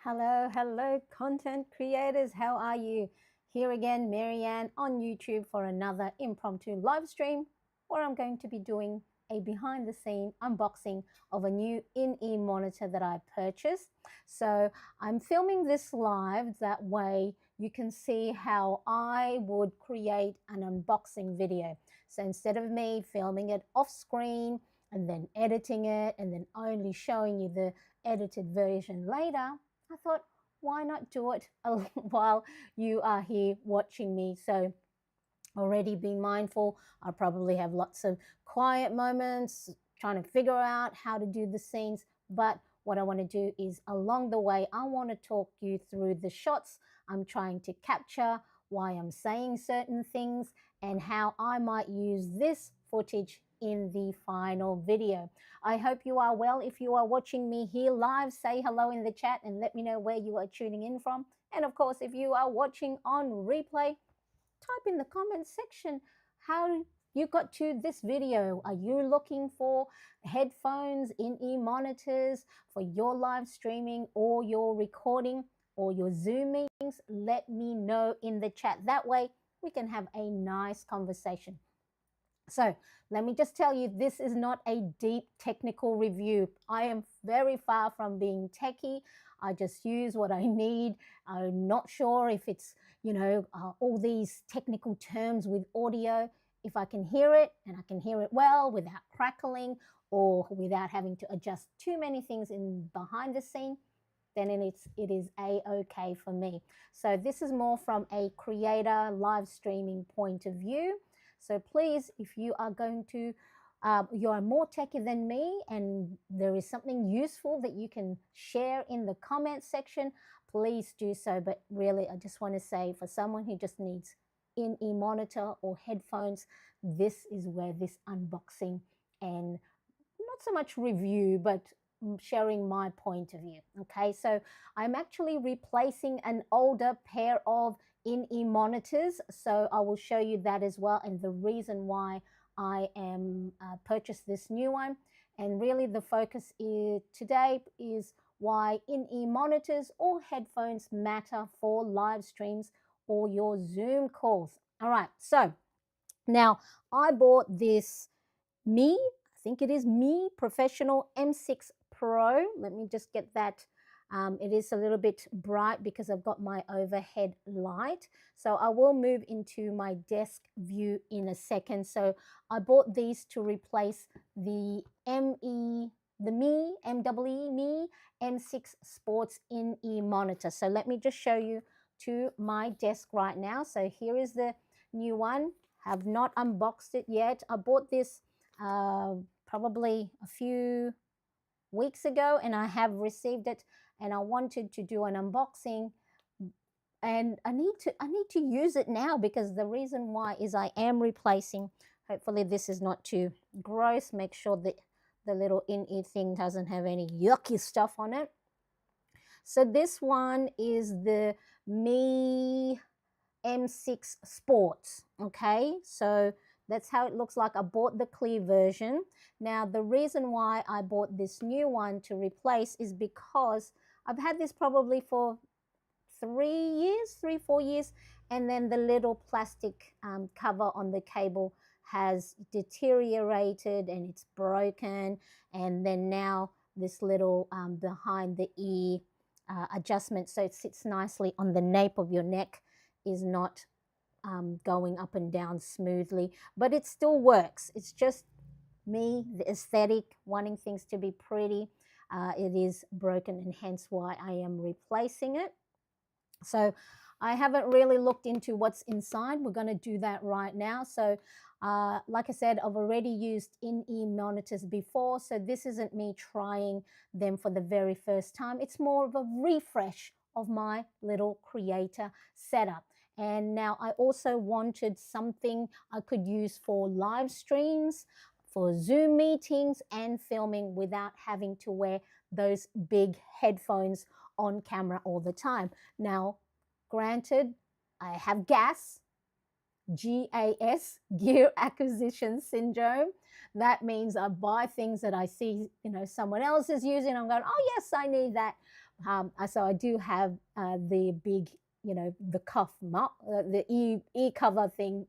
Hello, content creators. How are you? Here again, Marianne on YouTube for another impromptu live stream where I'm going to be doing a behind the scene unboxing of a new in-ear monitor that I purchased. So I'm filming this live, that way you can see how I would create an unboxing video. So instead of me filming it off screen and then editing it and then only showing you the edited version later, I thought, why not do it while you are here watching me? So already be mindful. I probably have lots of quiet moments trying to figure out how to do the scenes. But what I want to do is along the way, I want to talk you through the shots I'm trying to capture, why I'm saying certain things, and how I might use this footage in the final video. I hope you are well. If you are watching me here live, say hello in the chat and let me know where you are tuning in from. And of course, if you are watching on replay, type in the comment section how you got to this video. Are you looking for headphones, in-ear monitors for your live streaming or your recording or your Zoom meetings? Let me know in the chat. That way we can have a nice conversation. So let me just tell you, this is not a deep technical review. I am very far from being techie. I just use what I need. I'm not sure if it's, all these technical terms with audio. If I can hear it and I can hear it well without crackling or without having to adjust too many things in behind the scene, then it is a-okay for me. So this is more from a creator live streaming point of view. So please, if you are going to, you are more techy than me and there is something useful that you can share in the comment section, please do so. But really, I just want to say, for someone who just needs in-ear monitor or headphones, this is where this unboxing and not so much review, but sharing my point of view. Okay, so I'm actually replacing an older pair of in-ear monitors, so I will show you that as well and the reason why I am purchased this new one. And really the focus today is why in-ear monitors or headphones matter for live streams or your Zoom calls. All right, so now I bought this MEE, I think it is MEE Professional M6 Pro. Let me just get that. It is a little bit bright because I've got my overhead light. So I will move into my desk view in a second. So I bought these to replace the MEE M6 Sports in-ear monitor. So let me just show you to my desk right now. So here is the new one. Have not unboxed it yet. I bought this probably a few weeks ago and I have received it and I wanted to do an unboxing and I need to use it now because the reason why is I am replacing, hopefully this is not too gross, make sure that the little in-ear thing doesn't have any yucky stuff on it. So this one is the MEE M6 Sport. Okay, so that's how it looks like. I bought the clear version. Now, the reason why I bought this new one to replace is because I've had this probably for 3, 4 years, and then the little plastic cover on the cable has deteriorated and it's broken, and then now this little behind the ear adjustment so it sits nicely on the nape of your neck is not going up and down smoothly, but it still works. It's just me, the aesthetic, wanting things to be pretty. It is broken and hence why I am replacing it. So I haven't really looked into what's inside. We're going to do that right now. So like I said, I've already used in-ear monitors before, so this isn't me trying them for the very first time. It's more of a refresh of my little creator setup. And now I also wanted something I could use for live streams, for Zoom meetings and filming without having to wear those big headphones on camera all the time. Now, granted, I have GAS, gear acquisition syndrome. That means I buy things that I see, someone else is using. I'm going, oh yes, I need that. So I do have the big, the the ear cover thing,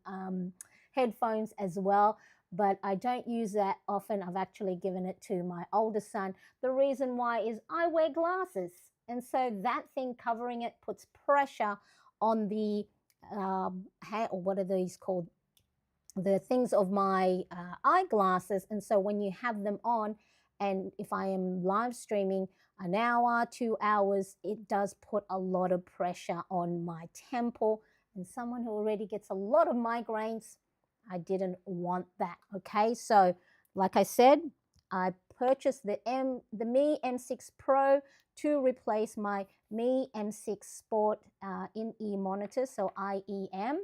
headphones as well, but I don't use that often. I've actually given it to my older son. The reason why is I wear glasses, and so that thing covering it puts pressure on the or what are these called? The things of my eyeglasses. And so when you have them on, and if I am live streaming an hour, 2 hours, it does put a lot of pressure on my temple. And someone who already gets a lot of migraines, I didn't want that. Okay, so like I said, I purchased the MEE M6 Pro to replace my MEE M6 Sport in-ear monitors, so IEM.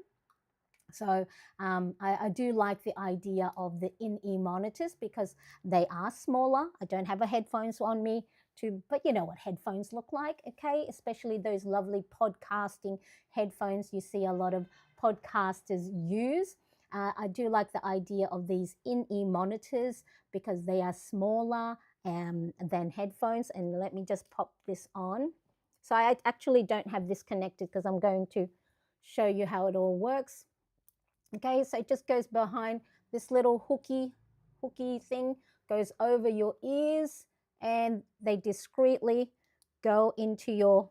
So I do like the idea of the in-ear monitors because they are smaller. I don't have a headphones on me but you know what headphones look like, okay? Especially those lovely podcasting headphones you see a lot of podcasters use. I do like the idea of these in-ear monitors because they are smaller than headphones. And let me just pop this on. So I actually don't have this connected because I'm going to show you how it all works. Okay, so it just goes behind this little hooky thing, goes over your ears, and they discreetly go into your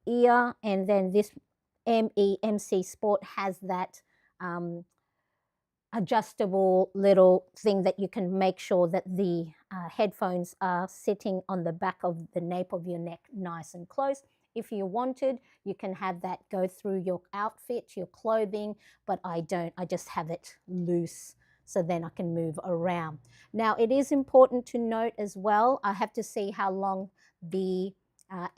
ear. And then this MEE M6 Sport has that adjustable little thing that you can make sure that the headphones are sitting on the back of the nape of your neck nice and close. If you wanted, you can have that go through your outfit, your clothing, but I don't. I just have it loose so then I can move around. Now, it is important to note as well, I have to see how long the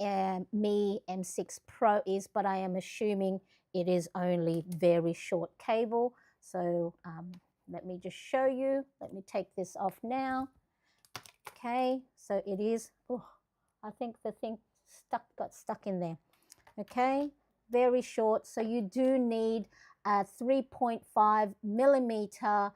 MEE M6 Pro is, but I am assuming it is only very short cable. So let me just show you. Let me take this off now. Okay, so it is, I think the thing got stuck in there. Okay, very short. So you do need a 3.5 millimeter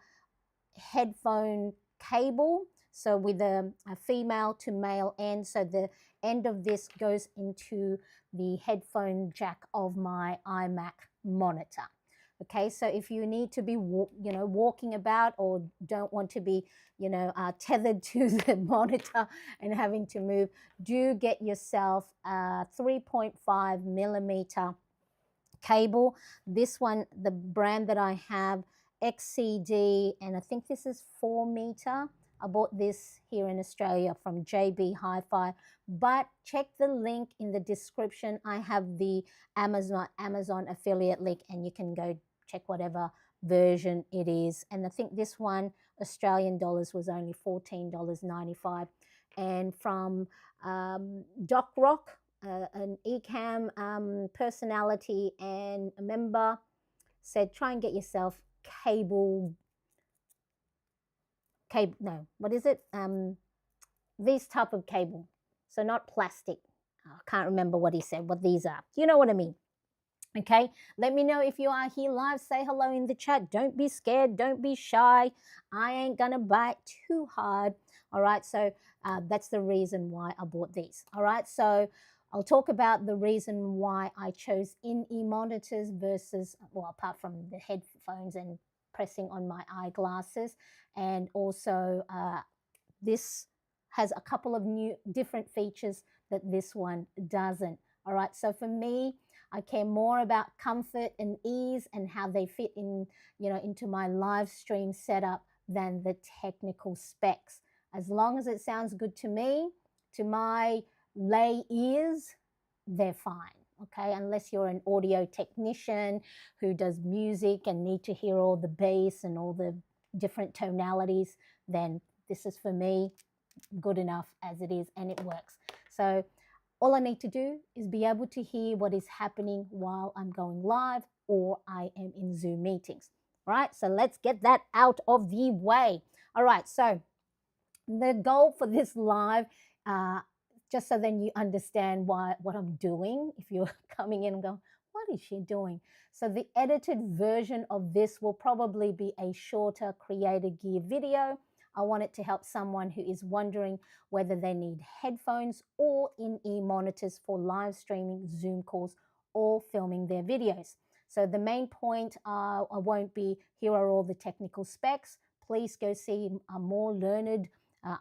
headphone cable. So with a female to male end. So the end of this goes into the headphone jack of my iMac monitor. Okay, so if you need to be, walking about or don't want to be, tethered to the monitor and having to move, do get yourself a 3.5 millimeter cable. This one, the brand that I have, XCD, and I think this is 4 meter. I bought this here in Australia from JB Hi-Fi, but check the link in the description. I have the Amazon affiliate link, and you can go check whatever version it is. And I think this one, Australian dollars, was only $14.95. And from Doc Rock, an eCam personality and a member, said try and get yourself these type of cable, so not plastic. I can't remember what he said, what these are. You know what I mean? Okay, let me know if you are here live. Say hello in the chat. Don't be scared. Don't be shy. I ain't gonna bite too hard. All right, so that's the reason why I bought these. All right, so I'll talk about the reason why I chose in-ear monitors versus, well, apart from the headphones and pressing on my eyeglasses. And also this has a couple of new different features that this one doesn't. All right, so for me, I care more about comfort and ease and how they fit in, into my live stream setup than the technical specs. As long as it sounds good to me, to my lay ears, they're fine. Okay, unless you're an audio technician who does music and need to hear all the bass and all the different tonalities, then this is for me good enough as it is, and it works. So all I need to do is be able to hear what is happening while I'm going live or I am in Zoom meetings. All right, so let's get that out of the way. All right, so the goal for this live, just so then you understand what I'm doing, if you're coming in and going, what is she doing? So the edited version of this will probably be a shorter Creator Gear video. I want it to help someone who is wondering whether they need headphones or in-ear monitors for live streaming Zoom calls or filming their videos. So the main point, I won't be, here are all the technical specs. Please go see a more learned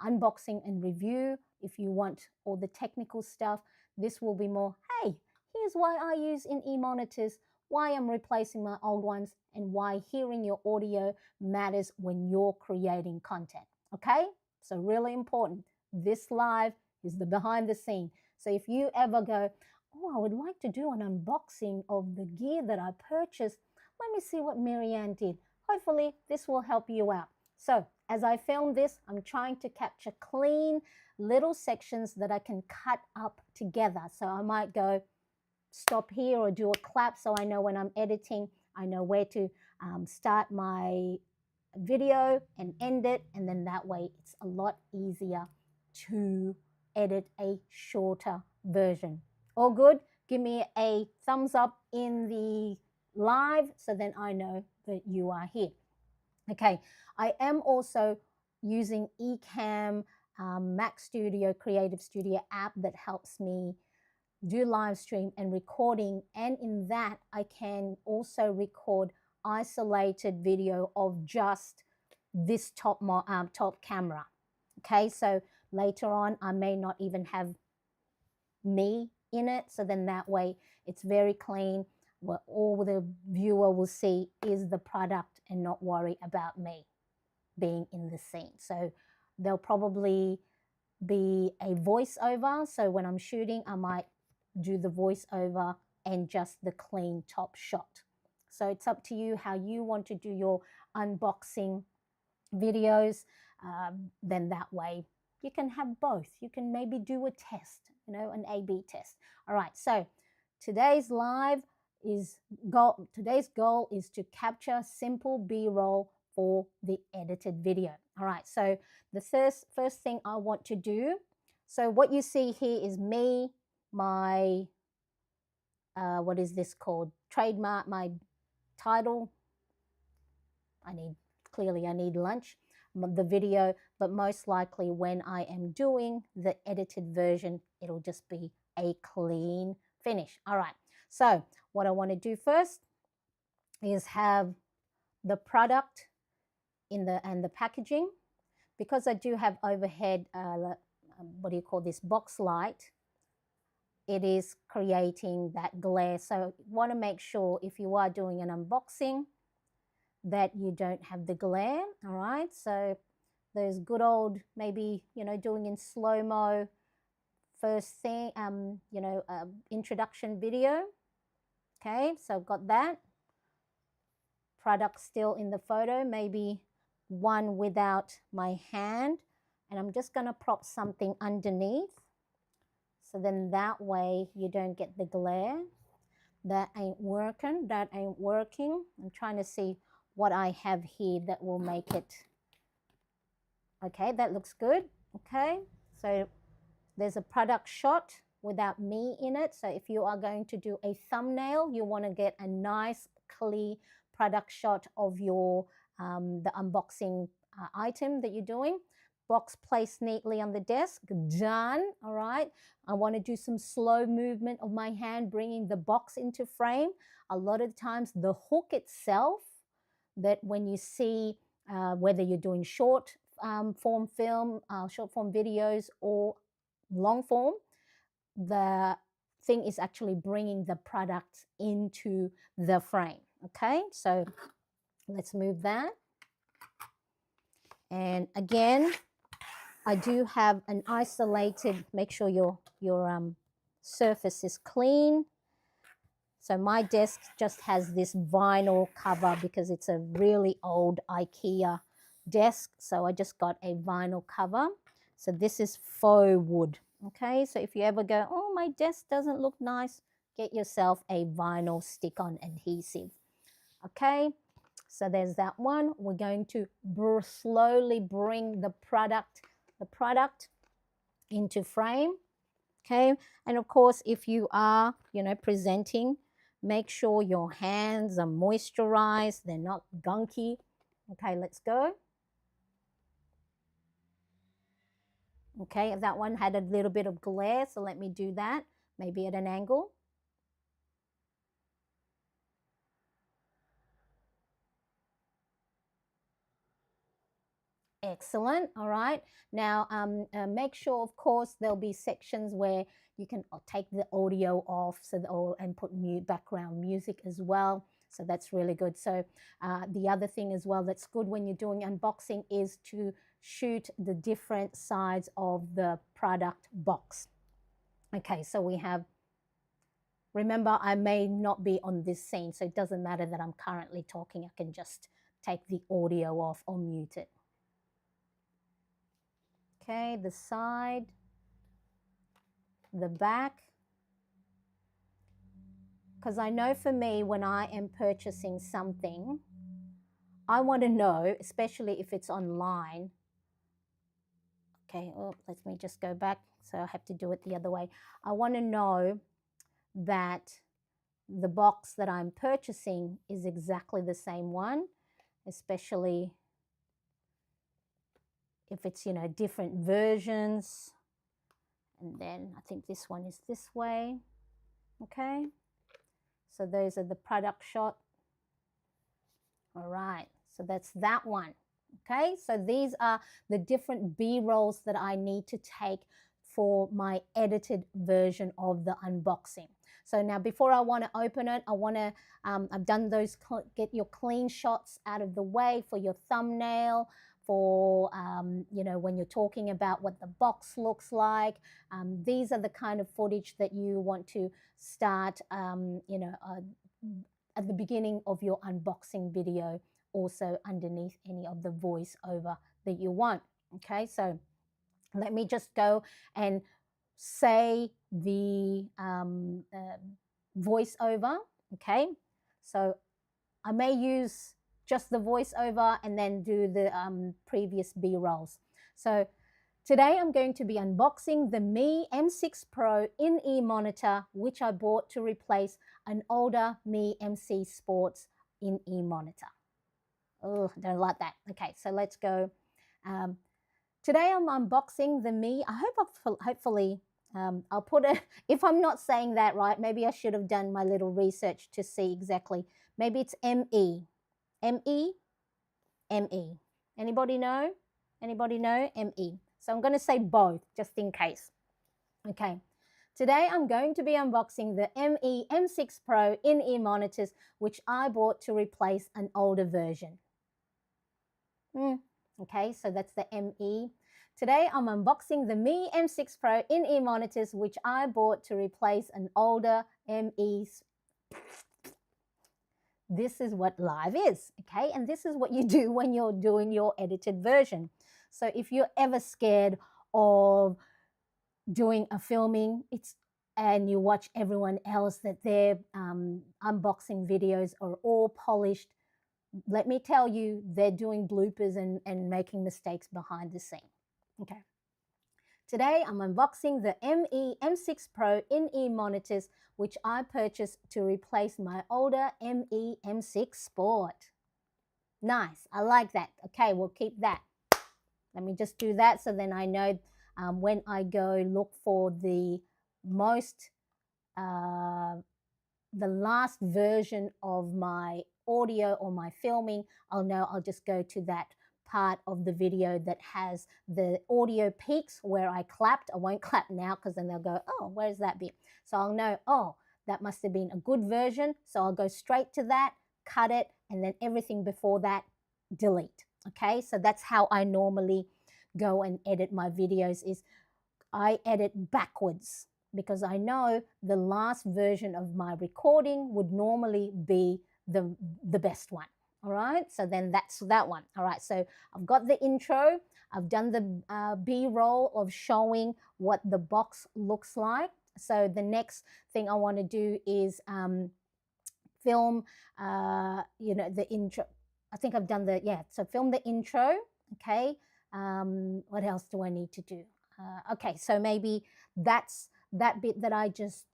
unboxing and review if you want all the technical stuff. This will be more, hey, here's why I use in-ear monitors, why I'm replacing my old ones, and why hearing your audio matters when you're creating content. Okay? So really important. This live is the behind the scene. So if you ever go, oh, I would like to do an unboxing of the gear that I purchased, let me see what Mariane did. Hopefully this will help you out. So as I film this, I'm trying to capture clean little sections that I can cut up together. So I might go stop here or do a clap so I know when I'm editing, I know where to start my video and end it, and then that way it's a lot easier to edit a shorter version. All good? Give me a thumbs up in the live so then I know that you are here. Okay, I am also using Ecamm Mac Studio, Creative Studio app that helps me do live stream and recording, and in that I can also record isolated video of just this top camera. Okay, so later on I may not even have me in it, so then that way it's very clean. What all the viewer will see is the product and not worry about me being in the scene. So there'll probably be a voiceover, so when I'm shooting I might do the voiceover and just the clean top shot. So it's up to you how you want to do your unboxing videos. Then that way you can have both. You can maybe do a test, you know, an A/B test. All right, so today's goal is to capture simple B-roll for the edited video. All right, so the first thing I want to do, so what you see here is me, my what is this called, trademark, my title. I need lunch, the video, but most likely when I am doing the edited version, it'll just be a clean finish. All right, so what I want to do first is have the product and the packaging. Because I do have overhead, what do you call this, box light, it is creating that glare. So you want to make sure if you are doing an unboxing that you don't have the glare. All right, so those good old, maybe, you know, doing in slow-mo first thing, introduction video. Okay, so I've got that product still in the photo, maybe one without my hand, and I'm just going to prop something underneath, so then that way you don't get the glare. That ain't working. I'm trying to see what I have here that will make it. Okay, that looks good. Okay, so there's a product shot without me in it. So if you are going to do a thumbnail, you want to get a nice clear product shot of your the unboxing item that you're doing. Box placed neatly on the desk, done. All right, I want to do some slow movement of my hand, bringing the box into frame. A lot of times the hook itself, that when you see whether you're doing short form film, short form videos or long form, the thing is actually bringing the product into the frame. Okay, so let's move that. And again, I do have an isolated, make sure your surface is clean. So my desk just has this vinyl cover because it's a really old IKEA desk. So I just got a vinyl cover. So this is faux wood. Okay, so if you ever go, oh, my desk doesn't look nice, get yourself a vinyl stick-on adhesive. Okay, so there's that one. We're going to slowly bring the product into frame. Okay, and of course, if you are, you know, presenting, make sure your hands are moisturized, they're not gunky. Okay, let's go. Okay, that one had a little bit of glare, so let me do that, maybe at an angle. Excellent. All right. Now, make sure, of course, there'll be sections where you can take the audio off, and put background music as well. So that's really good. So the other thing as well that's good when you're doing unboxing is to shoot the different sides of the product box. Okay, so we have, remember, I may not be on this scene, so it doesn't matter that I'm currently talking. I can just take the audio off or mute it. Okay, the side, the back. Because I know for me, when I am purchasing something, I want to know, especially if it's online. Okay, oh, let me just go back. So I have to do it the other way. I want to know that the box that I'm purchasing is exactly the same one, especially if it's, you know, different versions. And then I think this one is this way. Okay, so those are the product shot. All right, so that's that one. Okay, so these are the different B-rolls that I need to take for my edited version of the unboxing. So now before I want to open it, I want to, I've done those, get your clean shots out of the way for your thumbnail, for, you know, when you're talking about what the box looks like. These are the kind of footage that you want to start, you know, at the beginning of your unboxing video, also underneath any of the voiceover that you want. Okay, so let me just go and say the voiceover. Okay, so I may use just the voiceover and then do the previous B-rolls. So today I'm going to be unboxing the MEE M6 Pro in-ear monitor, which I bought to replace an older MEE M6 Sport in-ear monitor. Oh, I don't like that. Okay, so let's go. Today I'm unboxing the MEE. I hope hopefully I'll put it, if I'm not saying that right, maybe I should have done my little research to see exactly. Maybe it's ME. ME? ME. Anybody know? Anybody know? ME. So I'm going to say both just in case. Okay. Today I'm going to be unboxing the MEE M6 Pro in-ear monitors, which I bought to replace an older version. Okay, so that's the ME. Today I'm unboxing the MEE M6 Pro in-ear monitors, which I bought to replace an older ME. This is what live is, okay? And this is what you do when you're doing your edited version. So if you're ever scared of doing a filming, and you watch everyone else that their unboxing videos are all polished, let me tell you, they're doing bloopers and making mistakes behind the scene. Okay. Today, I'm unboxing the MEE M6 Pro in-ear monitors, which I purchased to replace my older MEE M6 Sport. Nice. I like that. Okay, we'll keep that. Let me just do that so then I know when I go look for the last version of my audio or my filming, I'll know I'll just go to that part of the video that has the audio peaks where I clapped. I won't clap now because then they'll go, oh, where's that bit? So I'll know, oh, that must have been a good version. So I'll go straight to that, cut it, and then everything before that, delete. Okay, so that's how I normally go and edit my videos, is I edit backwards, because I know the last version of my recording would normally be the best one. All right, so then that's that one. All right, so I've got the intro. I've done the B-roll of showing what the box looks like. So the next thing I want to do is film, you know, the intro. I think I've done so film the intro, okay. What else do I need to do? Okay, so maybe that's that bit that I just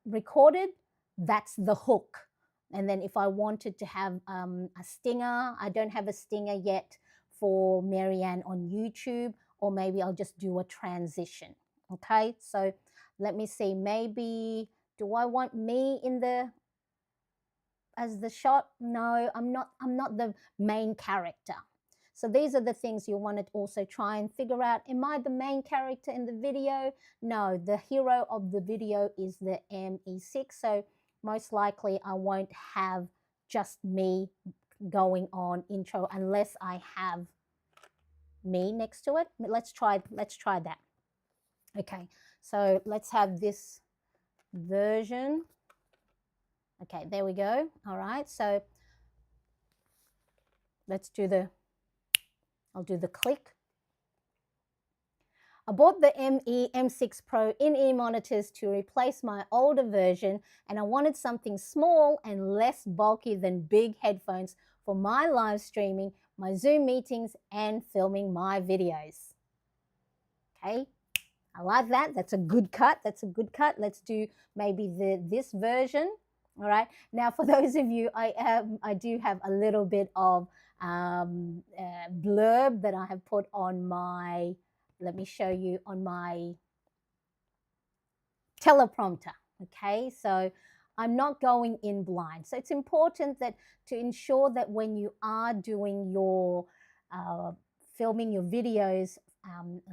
recorded, that's the hook. And then if I wanted to have a stinger, I don't have a stinger yet for Mariane on YouTube. or maybe I'll just do a transition. Okay, so let me see, maybe do I want me in the as the shot? No, I'm not the main character. So these are the things you want to also try and figure out. Am I the main character in the video? No, the hero of the video is the ME6. So most likely I won't have just me going on intro unless I have me next to it. Let's try that. Okay, so let's have this version. Okay, there we go. All right, so let's do the, I'll do the click. I bought the MEE M6 Pro in-ear monitors to replace my older version, and I wanted something small and less bulky than big headphones for my live streaming, my Zoom meetings, and filming my videos. Okay, I like that. That's a good cut. That's a good cut. Let's do maybe this version. All right. Now, for those of you, I do have a little bit of blurb that I have put on my, let me show you, on my teleprompter. Okay, so I'm not going in blind. So it's important that to ensure that when you are doing your filming your videos,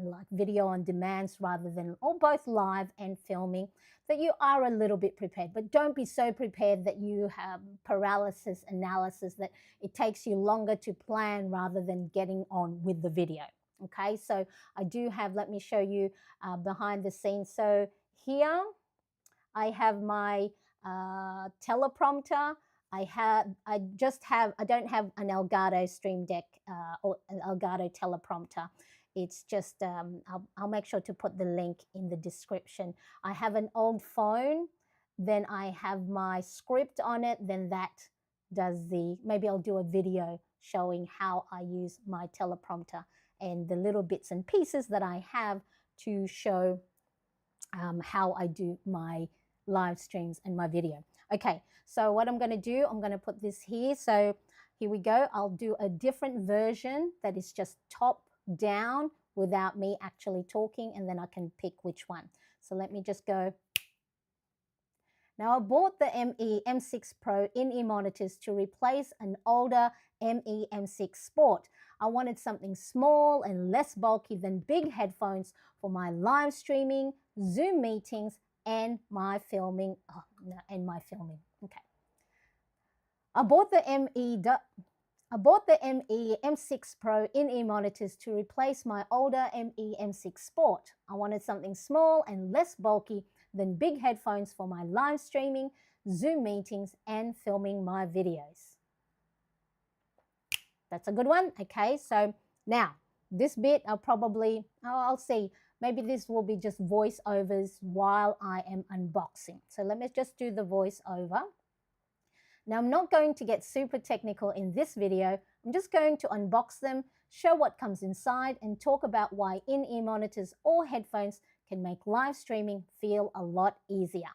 like video on demands rather than, or both live and filming, that you are a little bit prepared. But don't be so prepared that you have paralysis analysis, that it takes you longer to plan rather than getting on with the video. Okay, so I do have, let me show you behind the scenes. So here I have my teleprompter. I don't have an Elgato Stream Deck or an Elgato teleprompter. It's just, I'll make sure to put the link in the description. I have an old phone, then I have my script on it, then that does the, maybe I'll do a video showing how I use my teleprompter and the little bits and pieces that I have to show how I do my live streams and my video. Okay, so what I'm going to do, I'm going to put this here. So here we go. I'll do a different version that is just top down without me actually talking, and then I can pick which one. So let me just go. Now I bought the MEE M6 Pro in-ear monitors to replace an older MEE M6 Sport. I wanted something small and less bulky than big headphones for my live streaming, Zoom meetings, and my filming. Okay. I bought the MEE M6 Pro in-ear monitors to replace my older MEE M6 Sport. I wanted something small and less bulky than big headphones for my live streaming, Zoom meetings, and filming my videos. That's a good one. Okay, so now this bit I'll see. Maybe this will be just voiceovers while I am unboxing. So let me just do the voiceover. Now I'm not going to get super technical in this video. I'm just going to unbox them, show what comes inside, and talk about why in-ear monitors or headphones can make live streaming feel a lot easier.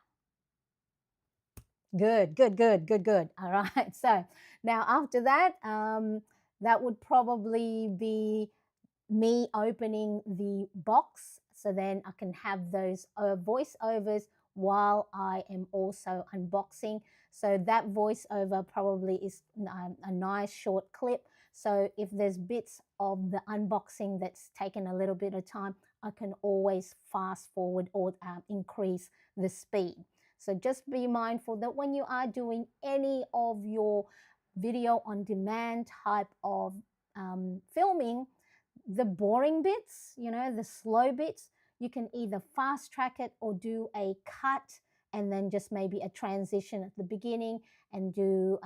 Good. All right, so now after that, that would probably be me opening the box, so then I can have those voiceovers while I am also unboxing. So that voiceover probably is a nice short clip. So if there's bits of the unboxing that's taken a little bit of time, I can always fast forward or increase the speed. So just be mindful that when you are doing any of your video on demand type of filming, the boring bits, the slow bits, you can either fast track it or do a cut and then just maybe a transition at the beginning and do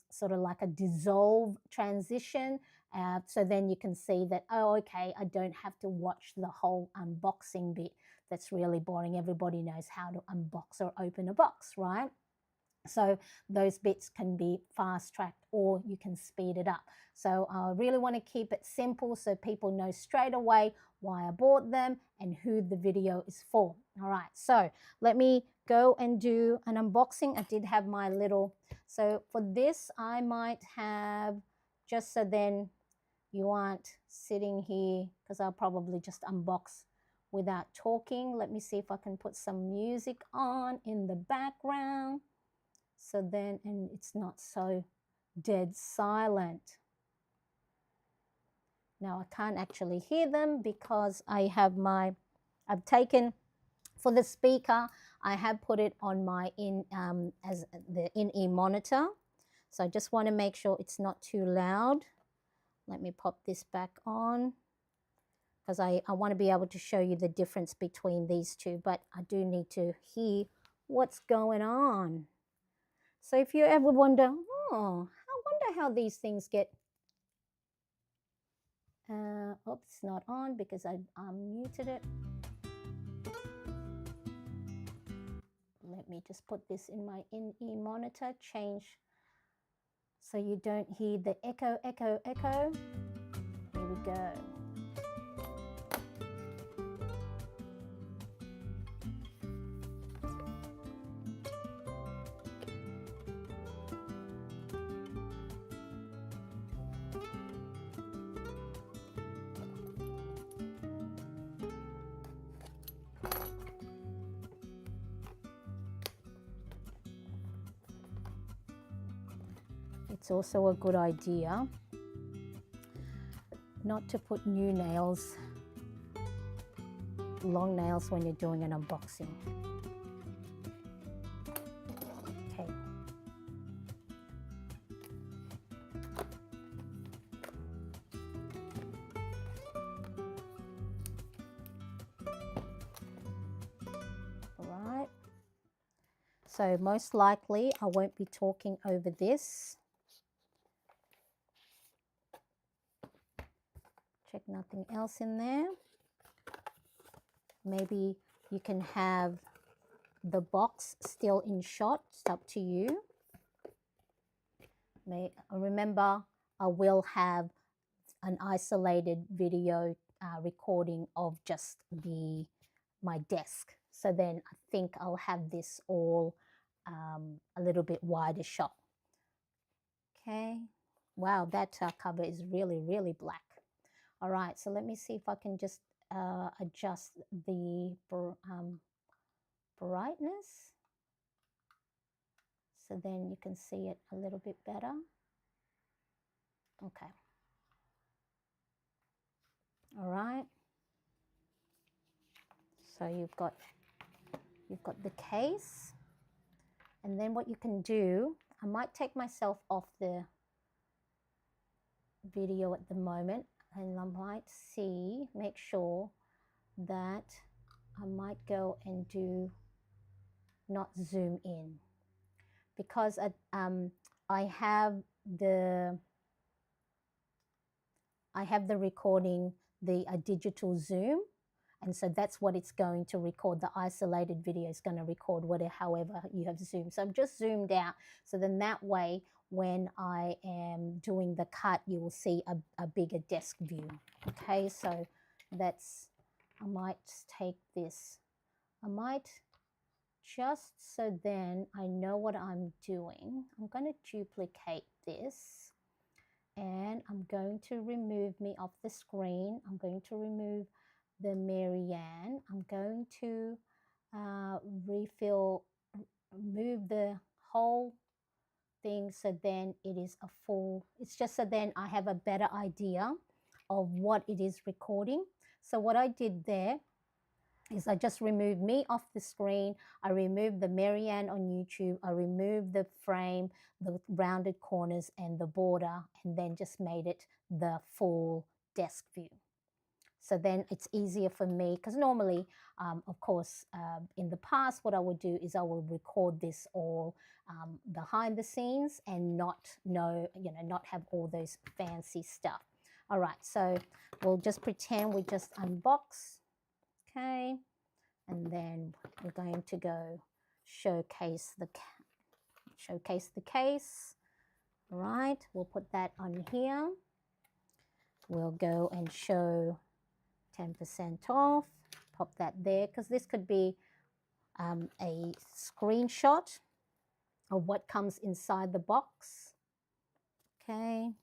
sort of like a dissolve transition. So then you can see that, oh, okay, I don't have to watch the whole unboxing bit. That's really boring. Everybody knows how to unbox or open a box, right? So those bits can be fast tracked or you can speed it up. So I really want to keep it simple so people know straight away why I bought them and who the video is for. All right, so let me go and do an unboxing. I did have my little, so for this I might have, just so then you aren't sitting here because I'll probably just unbox without talking. Let me see if I can put some music on in the background. So then, and it's not so dead silent. Now I can't actually hear them because I've taken, for the speaker, I have put it on my as the in-ear monitor. So I just want to make sure it's not too loud. Let me pop this back on because I want to be able to show you the difference between these two, but I do need to hear what's going on. So if you ever wonder, oh, I wonder how these things get, oops, it's not on because I muted it. Let me just put this in my in-ear monitor, change so you don't hear the echo, echo, echo. Here we go. It's also a good idea not to put new nails, long nails, when you're doing an unboxing. Okay. All right. So most likely I won't be talking over this. Check nothing else in there. Maybe you can have the box still in shot. It's up to you. Remember, I will have an isolated video recording of just my desk. So then I think I'll have this all a little bit wider shot. Okay. Wow, that cover is really, really black. All right, so let me see if I can just adjust the brightness so then you can see it a little bit better. Okay. All right. So you've got the case, and then what you can do, I might take myself off the video at the moment, and I might make sure that I might go and do not zoom in, because I have the recording, the digital zoom, and so that's what it's going to record. The isolated video is going to record however you have zoomed. So I've just zoomed out, so then that way when I am doing the cut you will see a bigger desk view. Okay, so that's, I might take this, I might just, so then I know what I'm doing, I'm going to duplicate this and I'm going to remove me off the screen. I'm going to remove the Mariane. I'm going to move the whole thing so then it is a full, it's just so then I have a better idea of what it is recording. So what I did there is I just removed me off the screen. I removed the Mariane on YouTube. I removed the frame, the rounded corners and the border, and then just made it the full desk view. So then it's easier for me, because normally, of course, in the past, what I would do is I will record this all behind the scenes and not have all those fancy stuff. All right, so we'll just pretend we just unbox. Okay, and then we're going to go showcase the case. All right, we'll put that on here. We'll go and show 10% off, pop that there, because this could be a screenshot of what comes inside the box. Okay,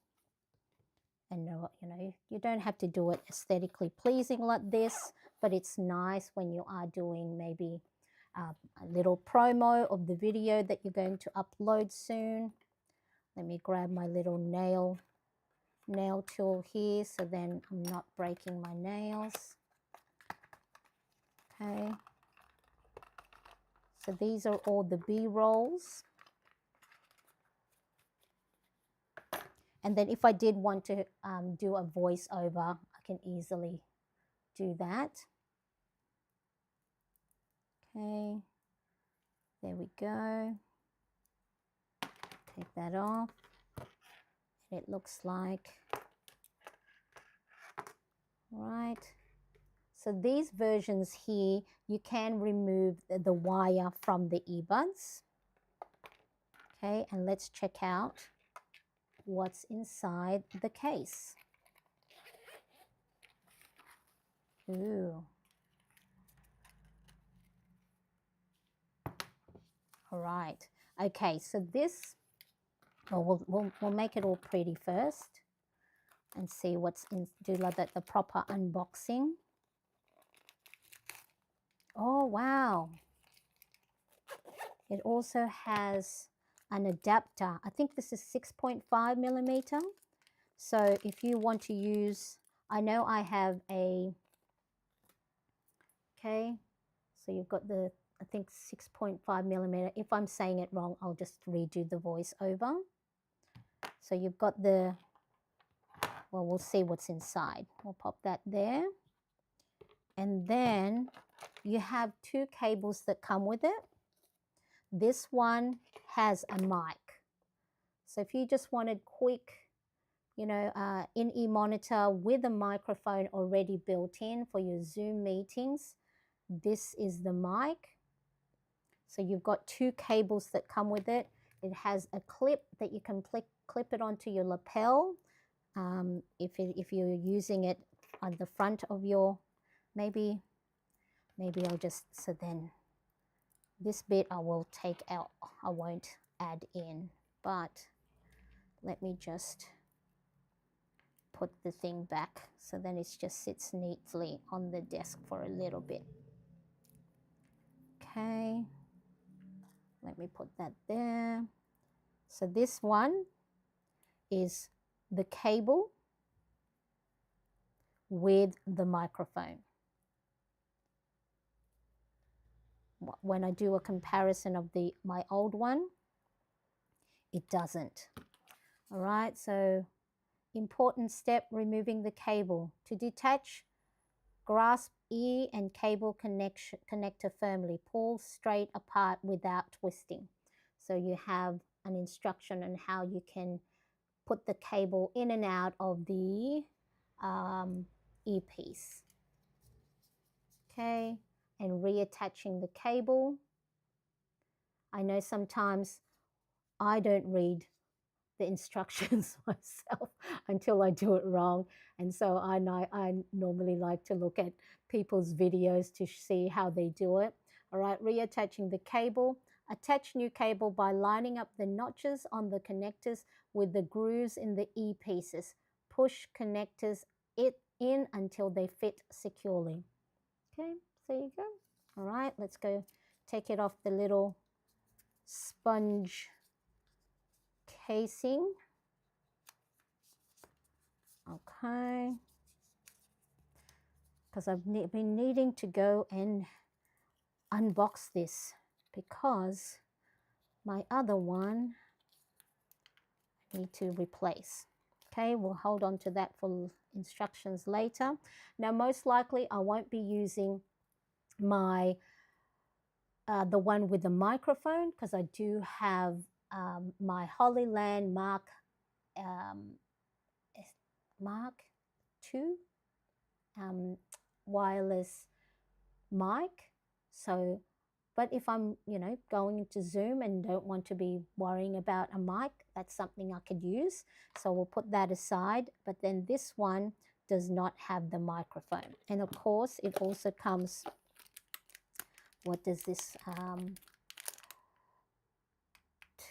And you know, you don't have to do it aesthetically pleasing like this, but it's nice when you are doing maybe a little promo of the video that you're going to upload soon. Let me grab my little nail tool here so then I'm not breaking my nails. Okay, so these are all the B-rolls. And then if I did want to do a voiceover, I can easily do that. Okay, there we go. Take that off. And it looks like, right. So these versions here, you can remove the wire from the earbuds. Okay, and let's check out what's inside the case. Ooh. All right. Okay, so this, well, we'll make it all pretty first and see what's in, do like that, the proper unboxing. Oh, wow. It also has an adapter. I think this is 6.5 millimeter. So if you want to use, I know I have a, okay, so you've got the, I think 6.5 millimeter. If I'm saying it wrong, I'll just redo the voice over. So you've got the, well, we'll see what's inside. We'll pop that there. And then you have two cables that come with it. This one has a mic. So if you just wanted quick, you know, in-ear monitor with a microphone already built in for your Zoom meetings, this is the mic. So you've got two cables that come with it. It has a clip that you can clip it onto your lapel. If you're using it on the front of your, maybe I'll just, so then this bit I will take out, I won't add in, but let me just put the thing back so then it just sits neatly on the desk for a little bit. Okay, let me put that there. So this one is the cable with the microphone. When I do a comparison of my old one, it doesn't. All right, so important step, removing the cable. To detach, grasp ear and cable connector firmly. Pull straight apart without twisting. So you have an instruction on how you can put the cable in and out of the earpiece. Okay, and reattaching the cable. I know sometimes I don't read the instructions myself until I do it wrong, and so I normally like to look at people's videos to see how they do it. All right, reattaching the cable. Attach new cable by lining up the notches on the connectors with the grooves in the earpieces. Push connectors in until they fit securely. Okay, there you go. All right, let's go take it off the little sponge casing. Okay, because I've been needing to go and unbox this because my other one I need to replace. Okay, we'll hold on to that for instructions later. Now, most likely I won't be using my the one with the microphone because I do have my Holyland Mark 2 wireless mic. So, but if I'm, you know, going into Zoom and don't want to be worrying about a mic, that's something I could use. So we'll put that aside. But then this one does not have the microphone. And of course, it also comes, what does this,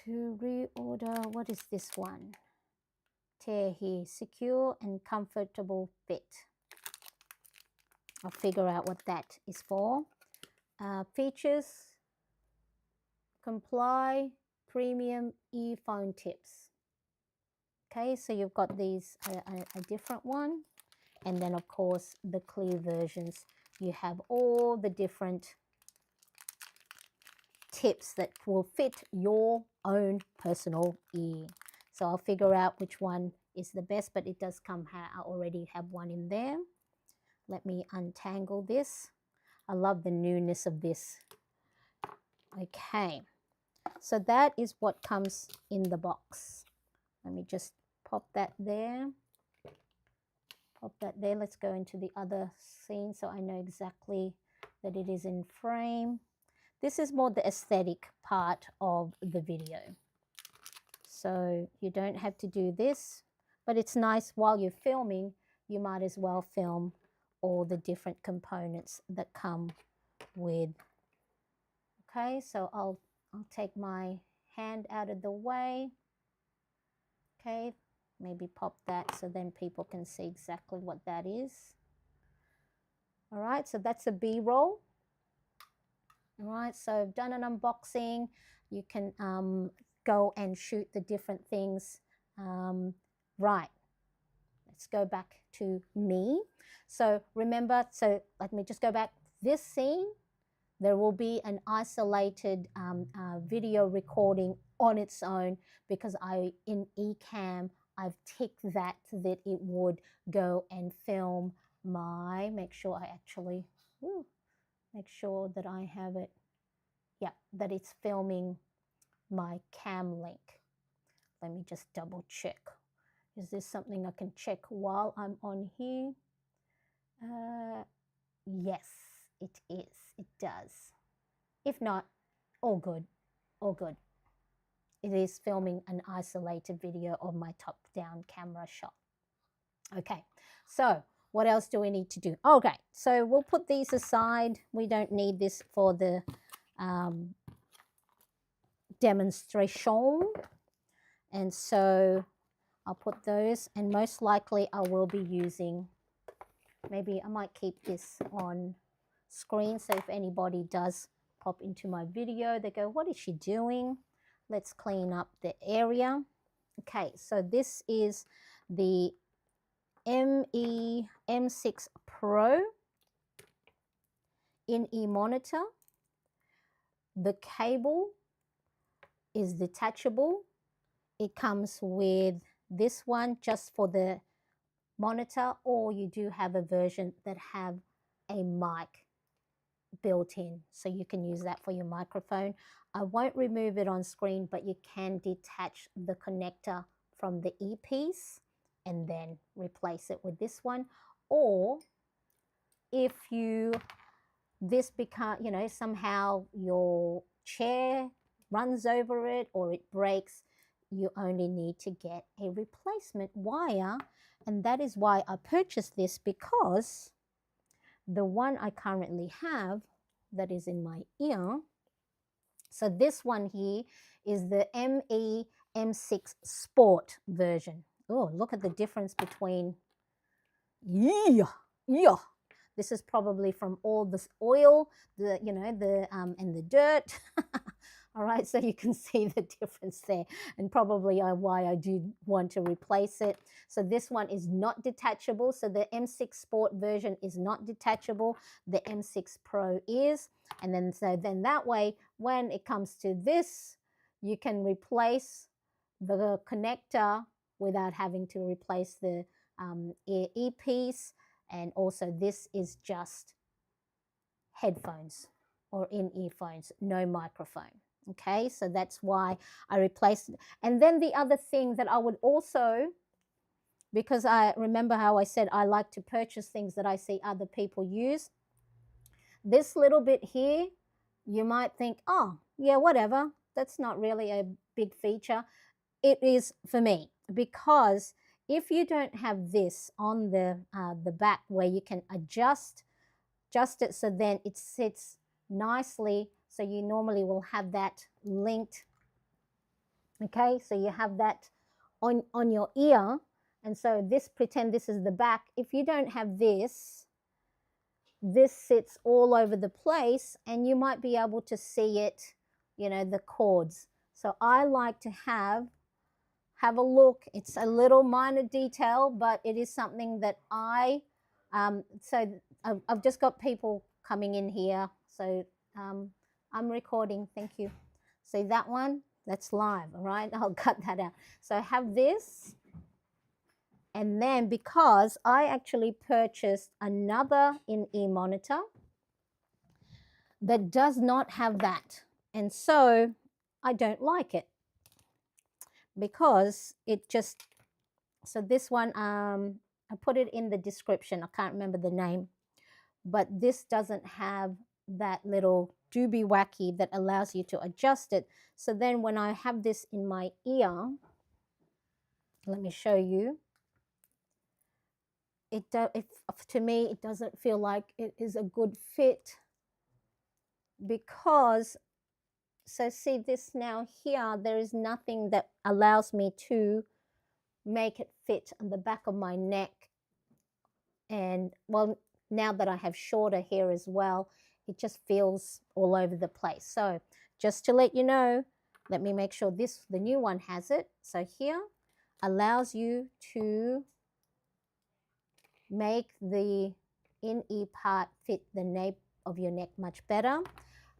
to reorder, what is this one? tear here, secure and comfortable fit. I'll figure out what that is for. Features, comply, premium earphone tips. Okay, so you've got these, a different one. And then, of course, the clear versions. You have all the different tips that will fit your own personal ear. So I'll figure out which one is the best, but it does come, I already have one in there. Let me untangle this. I love the newness of this. Okay, so that is what comes in the box. Let me just pop that there. Pop that there. Let's go into the other scene so I know exactly that it is in frame. This is more the aesthetic part of the video. So you don't have to do this, but it's nice while you're filming, you might as well film all the different components that come with. Okay, so I'll take my hand out of the way. Okay, maybe pop that so then people can see exactly what that is. All right, so that's a B-roll. All right, so I've done an unboxing. You can go and shoot the different things. Right, let's go back to me. So remember, so let me just go back. This scene, there will be an isolated video recording on its own because in Ecamm, I've ticked that it would go and film my, make sure I actually, make sure that I have it, yeah, that it's filming my cam link. Let me just double check. Is this something I can check while I'm on here? Yes, it is. It does. If not, all good. All good. It is filming an isolated video of my top-down camera shot. Okay, so what else do we need to do? Okay, so we'll put these aside. We don't need this for the demonstration. And so I'll put those, and most likely I will be using, maybe I might keep this on screen, so if anybody does pop into my video, they go, what is she doing? Let's clean up the area. Okay, so this is the MEE M6 Pro in-ear monitor. The cable is detachable. It comes with this one just for the monitor, or you do have a version that have a mic built in, so you can use that for your microphone. I won't remove it on screen, but you can detach the connector from the earpiece and then replace it with this one. Or if this become, somehow your chair runs over it or it breaks, you only need to get a replacement wire. And that is why I purchased this, because the one I currently have that is in my ear, so this one here is the MEE M6 Sport version. Oh, look at the difference between, yeah. This is probably from all this oil, and the dirt. All right, so you can see the difference there, and probably why I do want to replace it. So this one is not detachable. So the M6 Sport version is not detachable. The M6 Pro is. And then that way, when it comes to this, you can replace the connector without having to replace the earpiece. And also this is just headphones or in-earphones, no microphone. Okay, so that's why I replaced it. And then the other thing that I would also, because I remember how I said I like to purchase things that I see other people use. This little bit here, you might think, oh, yeah, whatever. That's not really a big feature. It is for me, because if you don't have this on the back where you can adjust it so then it sits nicely, so you normally will have that linked. Okay, so you have that on your ear, And so this, pretend this is the back. If you don't have this, this sits all over the place and you might be able to see it, you know, the cords. So I like to have a look. It's a little minor detail, but it is something that so I've just got people coming in here. So I'm recording, thank you. See that one? That's live, all right? I'll cut that out. So I have this. And then because I actually purchased another in-ear monitor that does not have that. And so I don't like it because it just, so this one, I put it in the description. I can't remember the name, but this doesn't have that little doobie wacky that allows you to adjust it. So then when I have this in my ear, let me show you. To me, it doesn't feel like it is a good fit because, so see this now here, there is nothing that allows me to make it fit on the back of my neck. And well, now that I have shorter hair as well, it just feels all over the place. So just to let you know, let me make sure the new one has it. So here allows you to make the in-ear part fit the nape of your neck much better.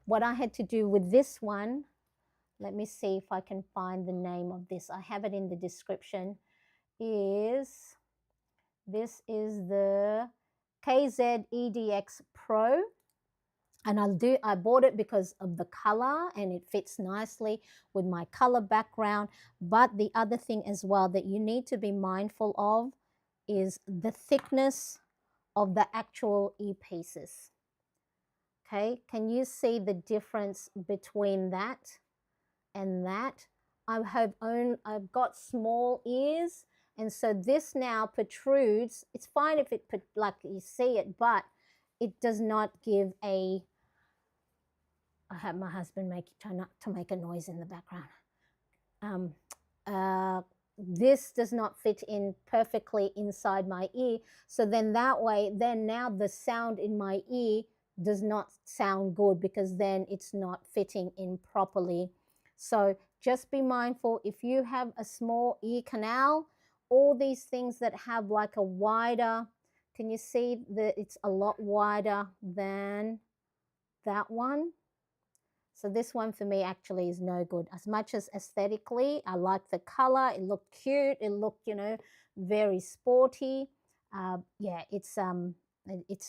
What I had to do with this one, let me see if I can find the name of this. I have it in the description. This is the KZ EDX Pro. And I bought it because of the color and it fits nicely with my color background. But the other thing as well that you need to be mindful of is the thickness of the actual earpieces. Okay, can you see the difference between that and that? I've got small ears, and so this now protrudes. It's fine if it, like you see it, but it does not give a, I have my husband try not to make a noise in the background. This does not fit in perfectly inside my ear. So then that way, then now the sound in my ear does not sound good because then it's not fitting in properly. So just be mindful if you have a small ear canal, all these things that have like a wider, can you see that it's a lot wider than that one? So this one for me actually is no good. As much as aesthetically, I like the color. It looked cute. It looked, you know, very sporty. Yeah, it's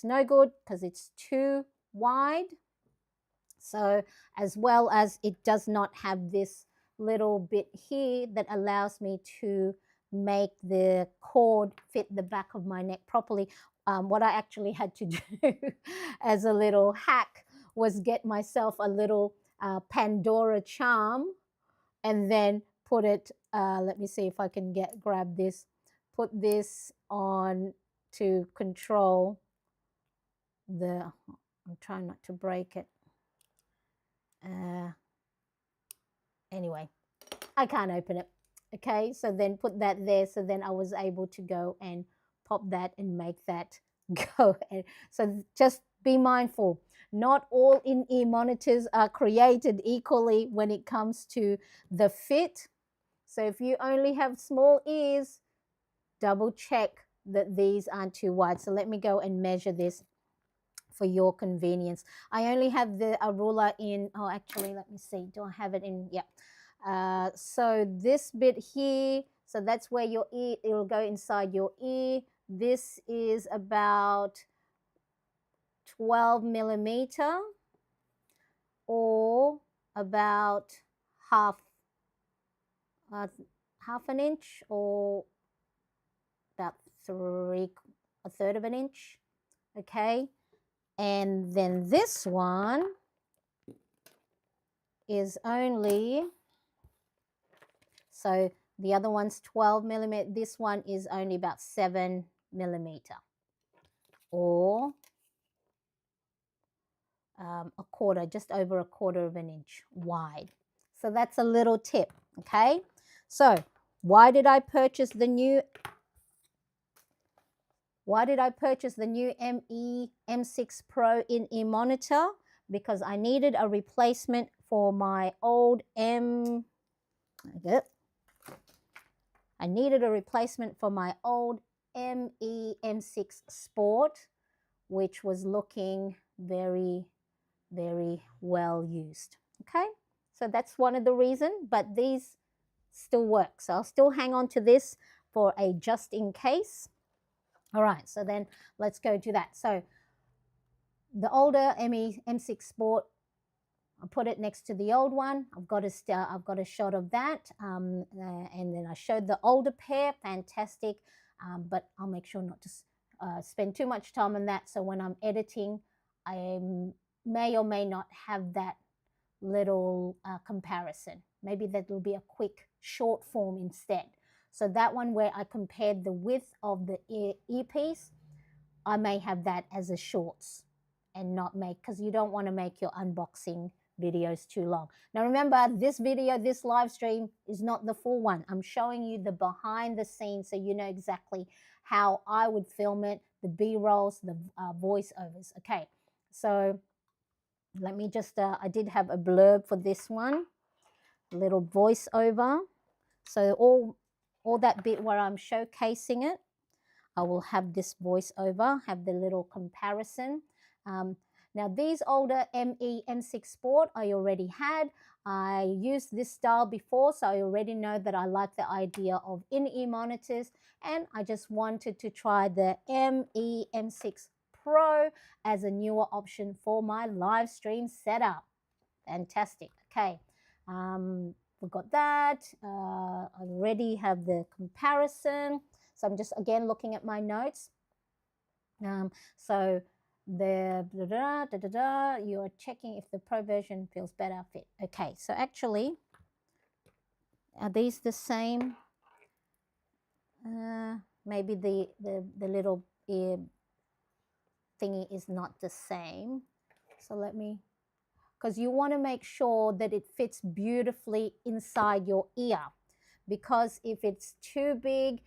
no good because it's too wide. So as well as it does not have this little bit here that allows me to make the cord fit the back of my neck properly. What I actually had to do as a little hack was get myself a little Pandora charm and then put it, let me see if I can grab this, put this on to control the, I'm trying not to break it. Anyway, I can't open it. Okay, so then put that there. So then I was able to go and pop that and make that go. And so just be mindful. Not all in-ear monitors are created equally when it comes to the fit. So if you only have small ears, double check that these aren't too wide. So let me go and measure this for your convenience. I only have a ruler in, oh, actually, let me see. Do I have it in? Yeah. So this bit here, so that's where your ear, it will go inside your ear. This is about 12 millimeter or about half an inch or about a third of an inch. Okay. And then this one is only, so the other one's 12 millimeter. This one is only about 7 millimeter or a quarter, just over a quarter of an inch wide. So that's a little tip, okay? So why did I purchase the new Why did I purchase the new MEE M6 Pro IEM monitor? Because I needed a replacement for my old I needed a replacement for my old MEE M6 Sport, which was looking very, very well used. Okay, so that's one of the reasons, but these still work. So I'll still hang on to this for a just in case. All right, so then let's go to that. So the older MEE M6 Sport, I put it next to the old one. I've got a shot of that, and then I showed the older pair. Fantastic, but I'll make sure not to spend too much time on that. So when I'm editing, I may or may not have that little comparison. Maybe that will be a quick short form instead. So that one where I compared the width of the earpiece, I may have that as a shorts and not make, because you don't want to make your unboxing videos too long. Now remember, this video, this live stream is not the full one. I'm showing you the behind the scenes so you know exactly how I would film it, the B-rolls, the voiceovers. Okay, so let me just, I did have a blurb for this one, a little voiceover. So all that bit where I'm showcasing it, I will have this voiceover, have the little comparison. Now these older MEE M6 Sport I already had. I used this style before, so I already know that I like the idea of in-ear monitors, and I just wanted to try the MEE M6 Pro as a newer option for my live stream setup. Fantastic. Okay, we've got that. I already have the comparison. So I'm just again looking at my notes. So the you are checking if the Pro version feels better fit. Okay, so actually, are these the same? Maybe the little ear thingy is not the same. So let me, because you want to make sure that it fits beautifully inside your ear, because if it's too big,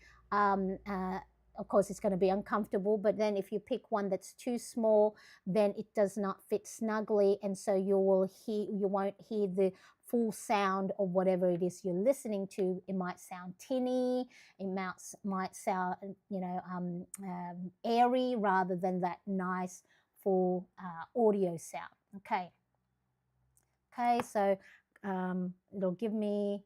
of course it's going to be uncomfortable, but then if you pick one that's too small, then it does not fit snugly, and so you won't hear the full sound of whatever it is you're listening to. It might sound tinny, it might sound, you know, airy rather than that nice full audio sound. Okay, so it'll give me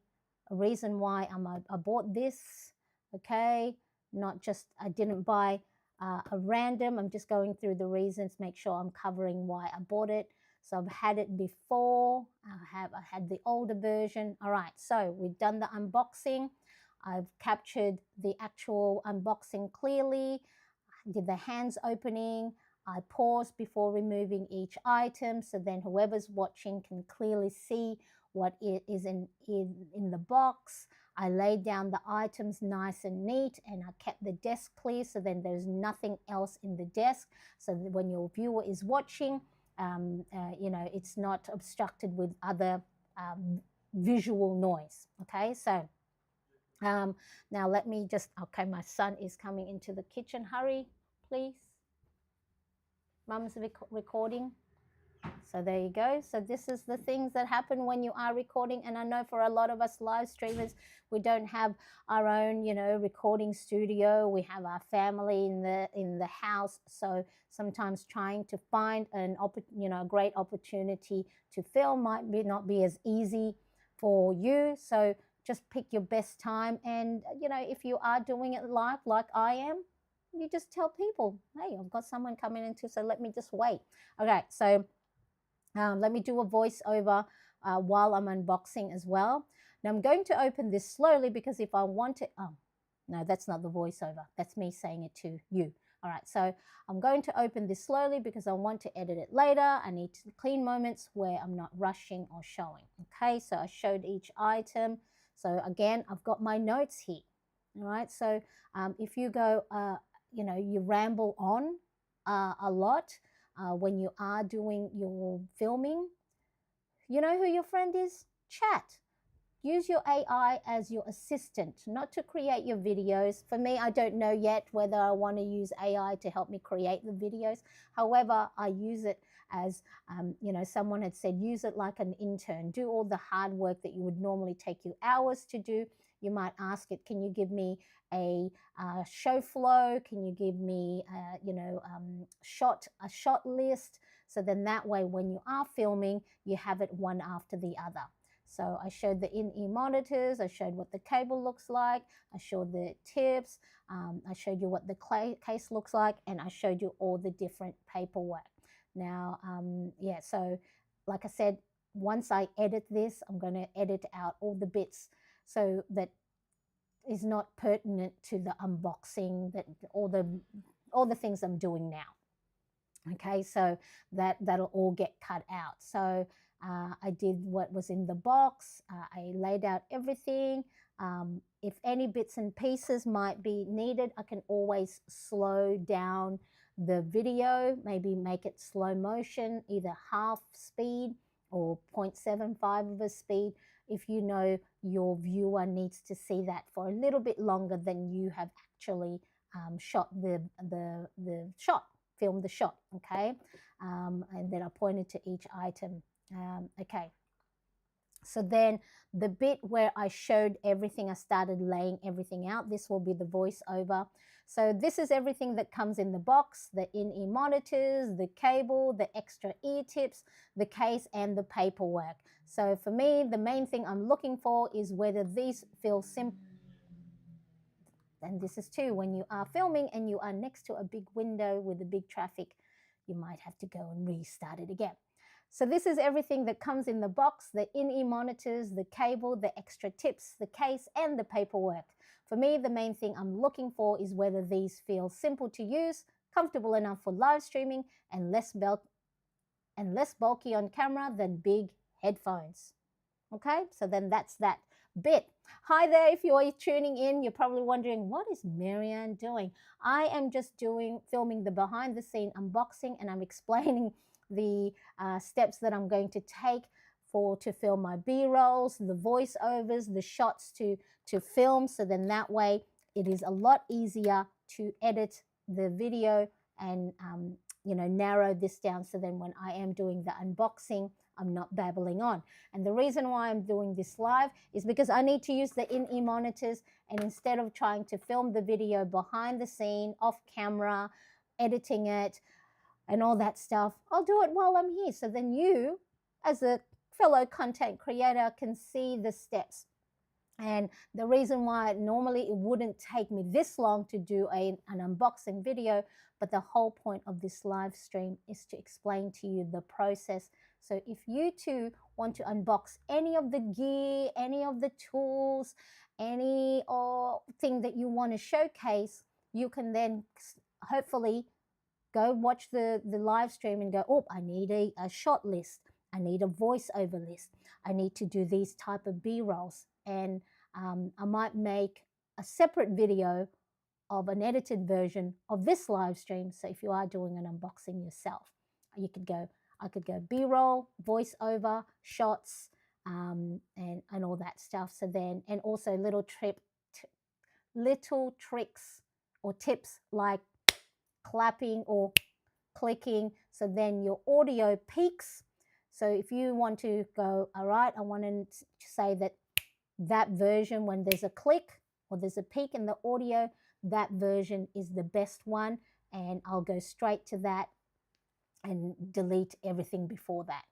a reason why I bought this. Okay, not just, I didn't buy a random. I'm just going through the reasons, make sure I'm covering why I bought it. So I've had it before. I had the older version. All right, so we've done the unboxing. I've captured the actual unboxing clearly. Did the hands opening. I paused before removing each item, so then whoever's watching can clearly see what is in the box. I laid down the items nice and neat, and I kept the desk clear, so then there's nothing else in the desk, so that when your viewer is watching, you know, it's not obstructed with other visual noise. Okay, so now let me just, okay, my son is coming into the kitchen. Hurry, please. Mum's recording. So there you go. So this is the things that happen when you are recording. And I know for a lot of us live streamers, we don't have our own, you know, recording studio. We have our family in the house. So sometimes trying to find a great opportunity to film might not be as easy for you. So just pick your best time. And, you know, if you are doing it live like I am, you just tell people, hey, I've got someone coming in too, so let me just wait. Okay, so let me do a voiceover while I'm unboxing as well. Now I'm going to open this slowly, because if I want to, oh, no, that's not the voiceover. That's me saying it to you. All right, so I'm going to open this slowly because I want to edit it later. I need clean moments where I'm not rushing or showing. Okay, so I showed each item. So again, I've got my notes here. All right, so if you go, you know, you ramble on a lot when you are doing your filming, you know who your friend is? Chat. use your AI as your assistant, not to create your videos. For me, I don't know yet whether I want to use AI to help me create the videos. However, I use it as, someone had said, use it like an intern. Do all the hard work that you would normally take you hours to do. You might ask it, can you give me a show flow? Can you give me, a shot list? So then that way, when you are filming, you have it one after the other. So I showed the in-ear monitors, I showed what the cable looks like, I showed the tips, I showed you what the case looks like, and I showed you all the different paperwork. Now, so like I said, once I edit this, I'm going to edit out all the bits so that is not pertinent to the unboxing, that all the things I'm doing now. Okay, so that'll all get cut out. So I did what was in the box. I laid out everything. If any bits and pieces might be needed, I can always slow down the video, maybe make it slow motion, either half speed or 0.75 of a speed, if you know your viewer needs to see that for a little bit longer than you have actually shot the shot, filmed the shot, okay? And then I pointed to each item. Okay, so then the bit where I showed everything, I started laying everything out. This will be the voiceover. So this is everything that comes in the box: the in-ear monitors, the cable, the extra ear tips, the case, and the paperwork. So for me, the main thing I'm looking for is whether these feel simple. And this is too, when you are filming and you are next to a big window with a big traffic, you might have to go and restart it again. So this is everything that comes in the box: the in-ear monitors, the cable, the extra tips, the case, and the paperwork. For me, the main thing I'm looking for is whether these feel simple to use, comfortable enough for live streaming, and less bulky on camera than big headphones. Okay, so then that's that bit. Hi there, if you're tuning in, you're probably wondering, what is Mariane doing? I am just filming the behind the scene unboxing, and I'm explaining the steps that I'm going to take to film my B-rolls, the voiceovers, the shots to film. So then that way it is a lot easier to edit the video and narrow this down, so then when I am doing the unboxing, I'm not babbling on. And the reason why I'm doing this live is because I need to use the in-ear monitors, and instead of trying to film the video behind the scene, off camera, editing it and all that stuff, I'll do it while I'm here. So then you, as a fellow content creator, can see the steps. And the reason why normally it wouldn't take me this long to do an unboxing video, but the whole point of this live stream is to explain to you the process. So if you too want to unbox any of the gear, any of the tools, any thing that you want to showcase, you can then hopefully go watch the live stream and go, oh, I need a shot list. I need a voiceover list. I need to do these type of B-rolls. And I might make a separate video of an edited version of this live stream. So if you are doing an unboxing yourself, I could go B-roll, voiceover, shots, and all that stuff. So then, and also little tricks or tips like clapping or clicking. So then your audio peaks. So if you want to go, all right, I want to say that version, when there's a click or there's a peak in the audio, that version is the best one, and I'll go straight to that and delete everything before that.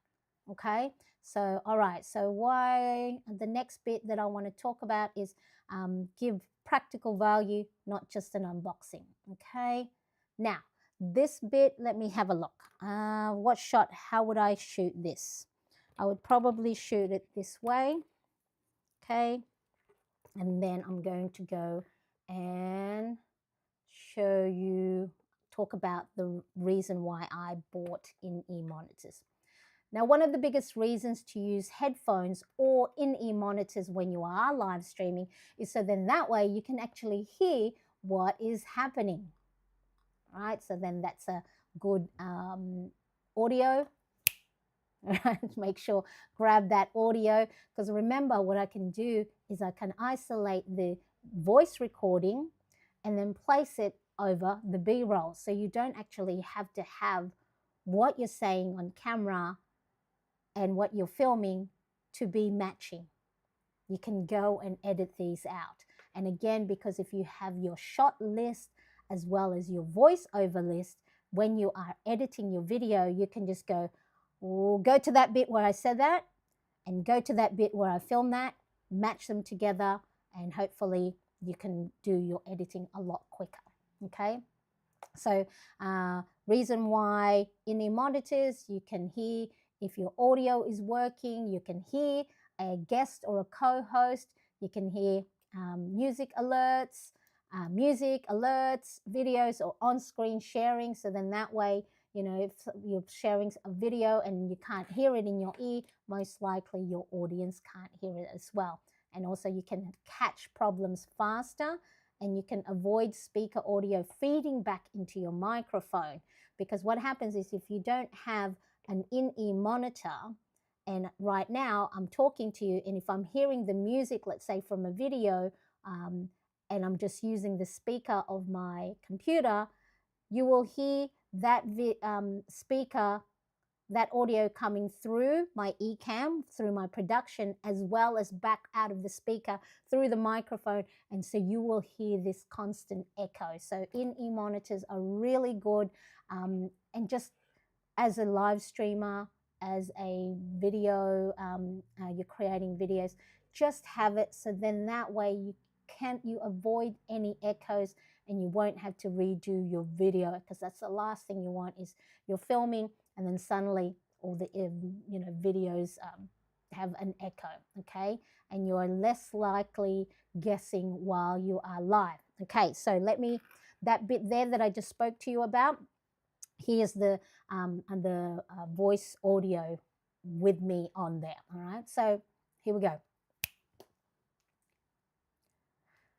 Okay, so all right, so why the next bit that I want to talk about is give practical value, not just an unboxing. Okay, now this bit, let me have a look. What shot, how would I shoot this? I would probably shoot it this way. Okay, and then I'm going to go and show you, talk about the reason why I bought in-ear monitors. Now, one of the biggest reasons to use headphones or in-ear monitors when you are live streaming is so then that way you can actually hear what is happening. All right, so then that's a good audio right? Make sure, grab that audio, because remember what I can do is I can isolate the voice recording and then place it over the B-roll. So you don't actually have to have what you're saying on camera and what you're filming to be matching. You can go and edit these out. And again, because if you have your shot list as well as your voiceover list, when you are editing your video, you can just go, oh, go to that bit where I said that and go to that bit where I filmed that, match them together, and hopefully you can do your editing a lot quicker, okay? So reason why in the monitors you can hear if your audio is working, you can hear a guest or a co-host, you can hear music alerts, videos or on-screen sharing. So then that way, you know, if you're sharing a video and you can't hear it in your ear, most likely your audience can't hear it as well. And also you can catch problems faster, and you can avoid speaker audio feeding back into your microphone. Because what happens is if you don't have an in-ear monitor, and right now I'm talking to you, and if I'm hearing the music, let's say from a video, and I'm just using the speaker of my computer, you will hear that speaker, that audio coming through my eCam, through my production, as well as back out of the speaker through the microphone. And so you will hear this constant echo. So in-ear monitors are really good. And just as a live streamer, as a video, you're creating videos, just have it. So then that way you avoid any echoes, and you won't have to redo your video, because that's the last thing you want is you're filming and then suddenly all the videos have an echo, okay? And you're less likely guessing while you are live. Okay, so that bit there that I just spoke to you about, here's the voice audio with me on there, all right? So here we go.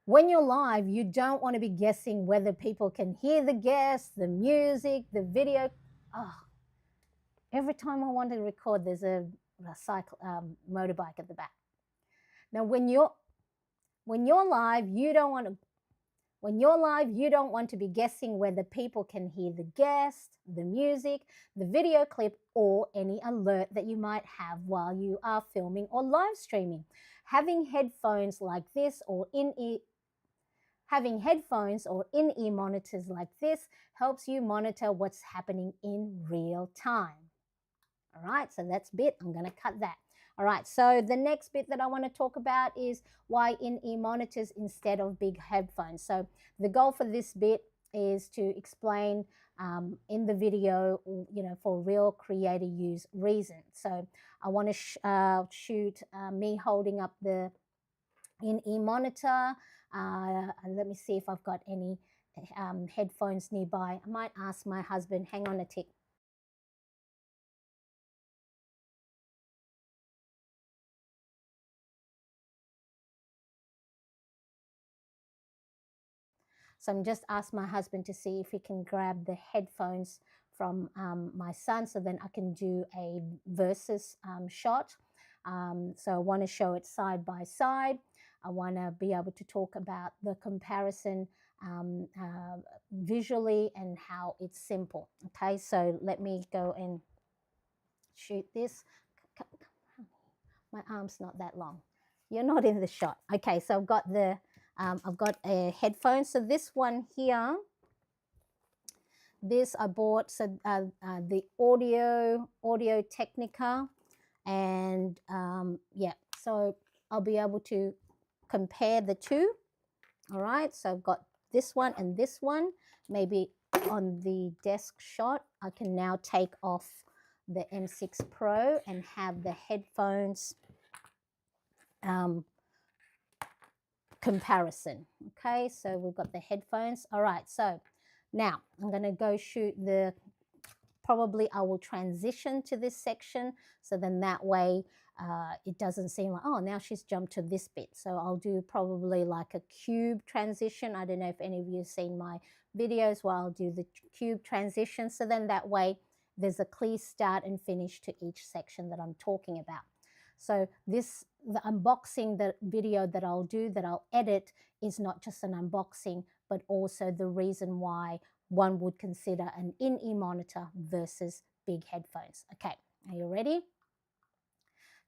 When you're live, you don't want to be guessing whether people can hear the guests, the music, the video. Oh, every time I want to record, there's a motorbike at the back. Now, when you're live, you don't want to be guessing whether people can hear the guest, the music, the video clip, or any alert that you might have while you are filming or live streaming. Having headphones like this or in-ear monitors like this helps you monitor what's happening in real time. All right, so that's bit, I'm going to cut that. All right, so the next bit that I want to talk about is why in-ear monitors instead of big headphones. So the goal for this bit is to explain in the video, for real creator use reasons. So I want to shoot me holding up the in-ear monitor. Let me see if I've got any headphones nearby. I might ask my husband, hang on a tick. So I'm just asked my husband to see if he can grab the headphones from my son, so then I can do a versus shot. So I want to show it side by side. I want to be able to talk about the comparison visually and how it's simple. Okay, so let me go and shoot this. My arm's not that long. You're not in the shot. Okay, so I've got a headphone. So this one here, this I bought, so the Audio Technica, and yeah, so I'll be able to compare the two. All right, so I've got this one and this one. Maybe on the desk shot, I can now take off the M6 Pro and have the headphones comparison. Okay, so we've got the headphones. All right, so now I'm going to go shoot probably I will transition to this section, so then that way it doesn't seem like, oh, now she's jumped to this bit. So I'll do probably like a cube transition. I don't know if any of you have seen my videos where I'll do the cube transition, so then that way there's a clear start and finish to each section that I'm talking about. So the unboxing, the video that I'll do, that I'll edit, is not just an unboxing, but also the reason why one would consider an in-ear monitor versus big headphones. Okay, are you ready?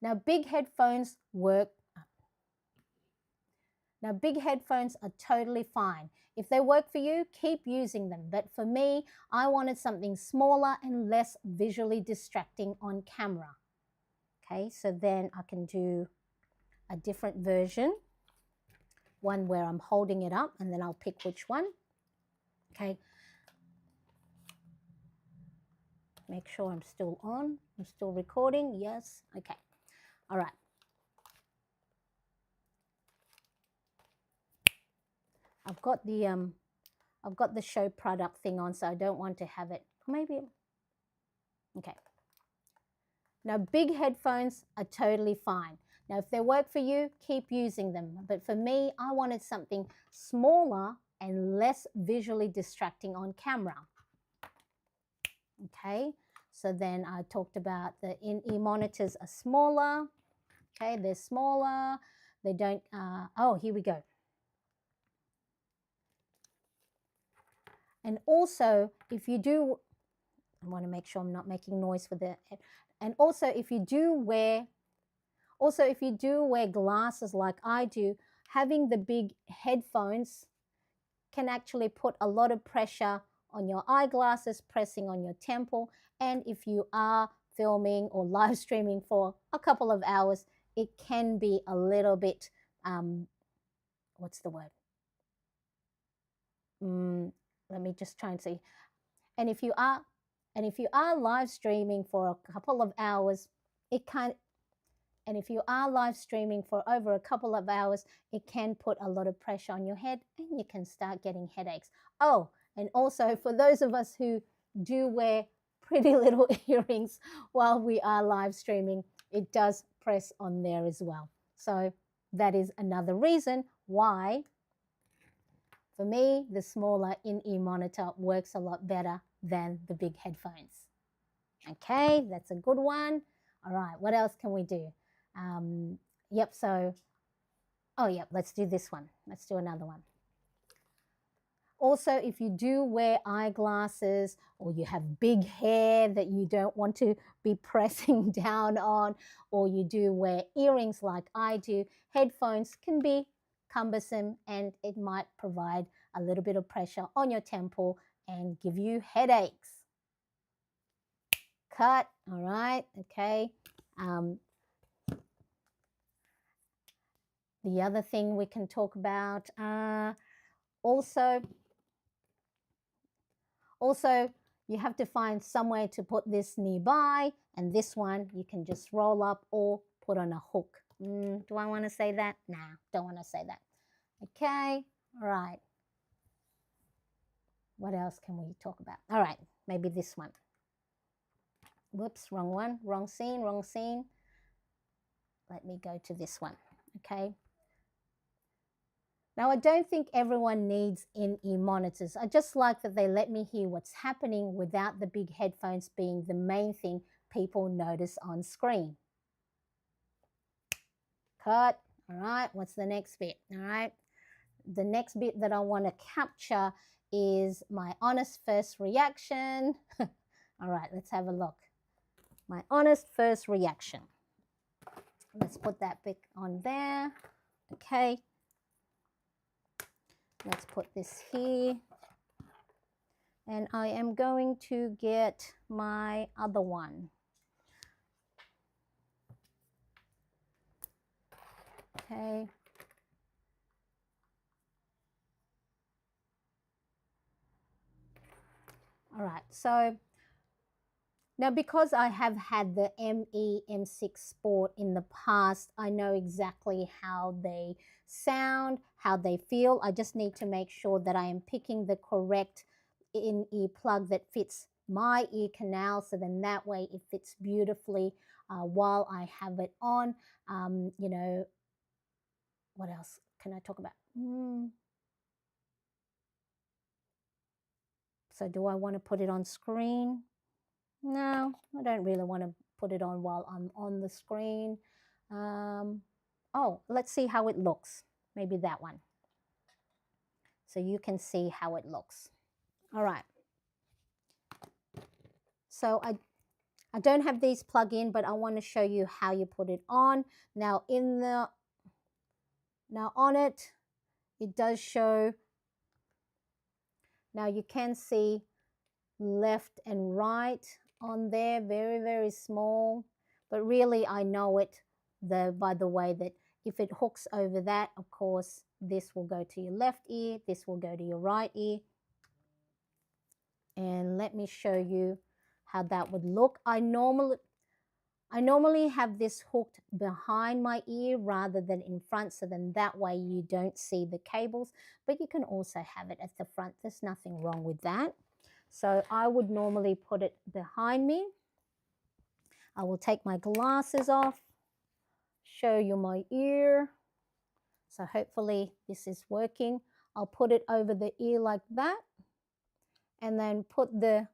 Now, big headphones work. Now, big headphones are totally fine. If they work for you, keep using them. But for me, I wanted something smaller and less visually distracting on camera. Okay, so then I can do a different version, one where I'm holding it up, and then I'll pick which one. Okay, make sure I'm still on. I'm still recording. Yes. Okay. All right. I've got the show product thing on, so I don't want to have it. Maybe. Okay. Now, big headphones are totally fine. Now, if they work for you, keep using them. But for me, I wanted something smaller and less visually distracting on camera. Okay, so then I talked about the in-ear monitors are smaller. Okay, they're smaller. They don't, oh, here we go. And also, if you do, I want to make sure I'm not making noise for the, and also if you do wear glasses like I do, having the big headphones can actually put a lot of pressure on your eyeglasses, pressing on your temple. And if you are filming or live streaming for a couple of hours, it can be a little bit, what's the word? Let me just try and see. And if you are live streaming for a couple of hours, and if you are live streaming for over a couple of hours, it can put a lot of pressure on your head and you can start getting headaches. Oh, and also for those of us who do wear pretty little earrings while we are live streaming, it does press on there as well. So that is another reason why, for me, the smaller in-ear monitor works a lot better than the big headphones. Okay, that's a good one. All right, what else can we do? Yep, so, oh, yep, let's do this one. Let's do another one. Also, if you do wear eyeglasses or you have big hair that you don't want to be pressing down on, or you do wear earrings like I do, headphones can be cumbersome and it might provide a little bit of pressure on your temple and give you headaches. Cut, all right, okay. The other thing we can talk about, also, you have to find somewhere to put this nearby, and this one you can just roll up or put on a hook. Do I want to say that? Nah, don't want to say that. Okay, all right. What else can we talk about? All right, maybe this one. Whoops, wrong one, wrong scene, wrong scene. Let me go to this one, okay? Now, I don't think everyone needs in-ear monitors. I just like that they let me hear what's happening without the big headphones being the main thing people notice on screen. Cut. All right, what's the next bit? All right, the next bit that I want to capture is my honest first reaction. All right, let's have a look. My honest first reaction. Let's put that bit on there. Okay. Let's put this here. And I am going to get my other one. Okay. All right, so now because I have had the MEE M6 Sport in the past, I know exactly how they sound, how they feel. I just need to make sure that I am picking the correct in-ear plug that fits my ear canal, so then that way it fits beautifully while I have it on. You know, what else can I talk about? So do I want to put it on screen? No, I don't really want to put it on while I'm on the screen. Oh, let's see how it looks. Maybe that one. So you can see how it looks. All right. So I don't have these plug in, but I want to show you how you put it on. Now on it, it does show. Now you can see left and right on there, very, very small. But really, I know it by the way that if it hooks over that, of course, this will go to your left ear, this will go to your right ear. And let me show you how that would look. I normally have this hooked behind my ear rather than in front, so then that way you don't see the cables, but you can also have it at the front. There's nothing wrong with that. So I would normally put it behind me. I will take my glasses off, show you my ear. So hopefully this is working. I'll put it over the ear like that, and then put the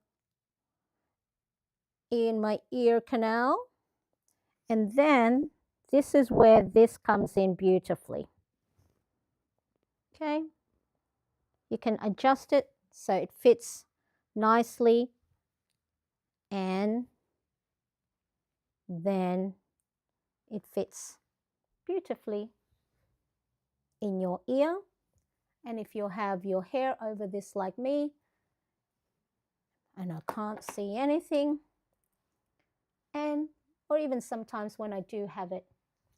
in my ear canal. And then this is where this comes in beautifully. Okay. You can adjust it so it fits nicely, and then it fits beautifully in your ear. And if you have your hair over this like me, and I can't see anything, or even sometimes when I do have it,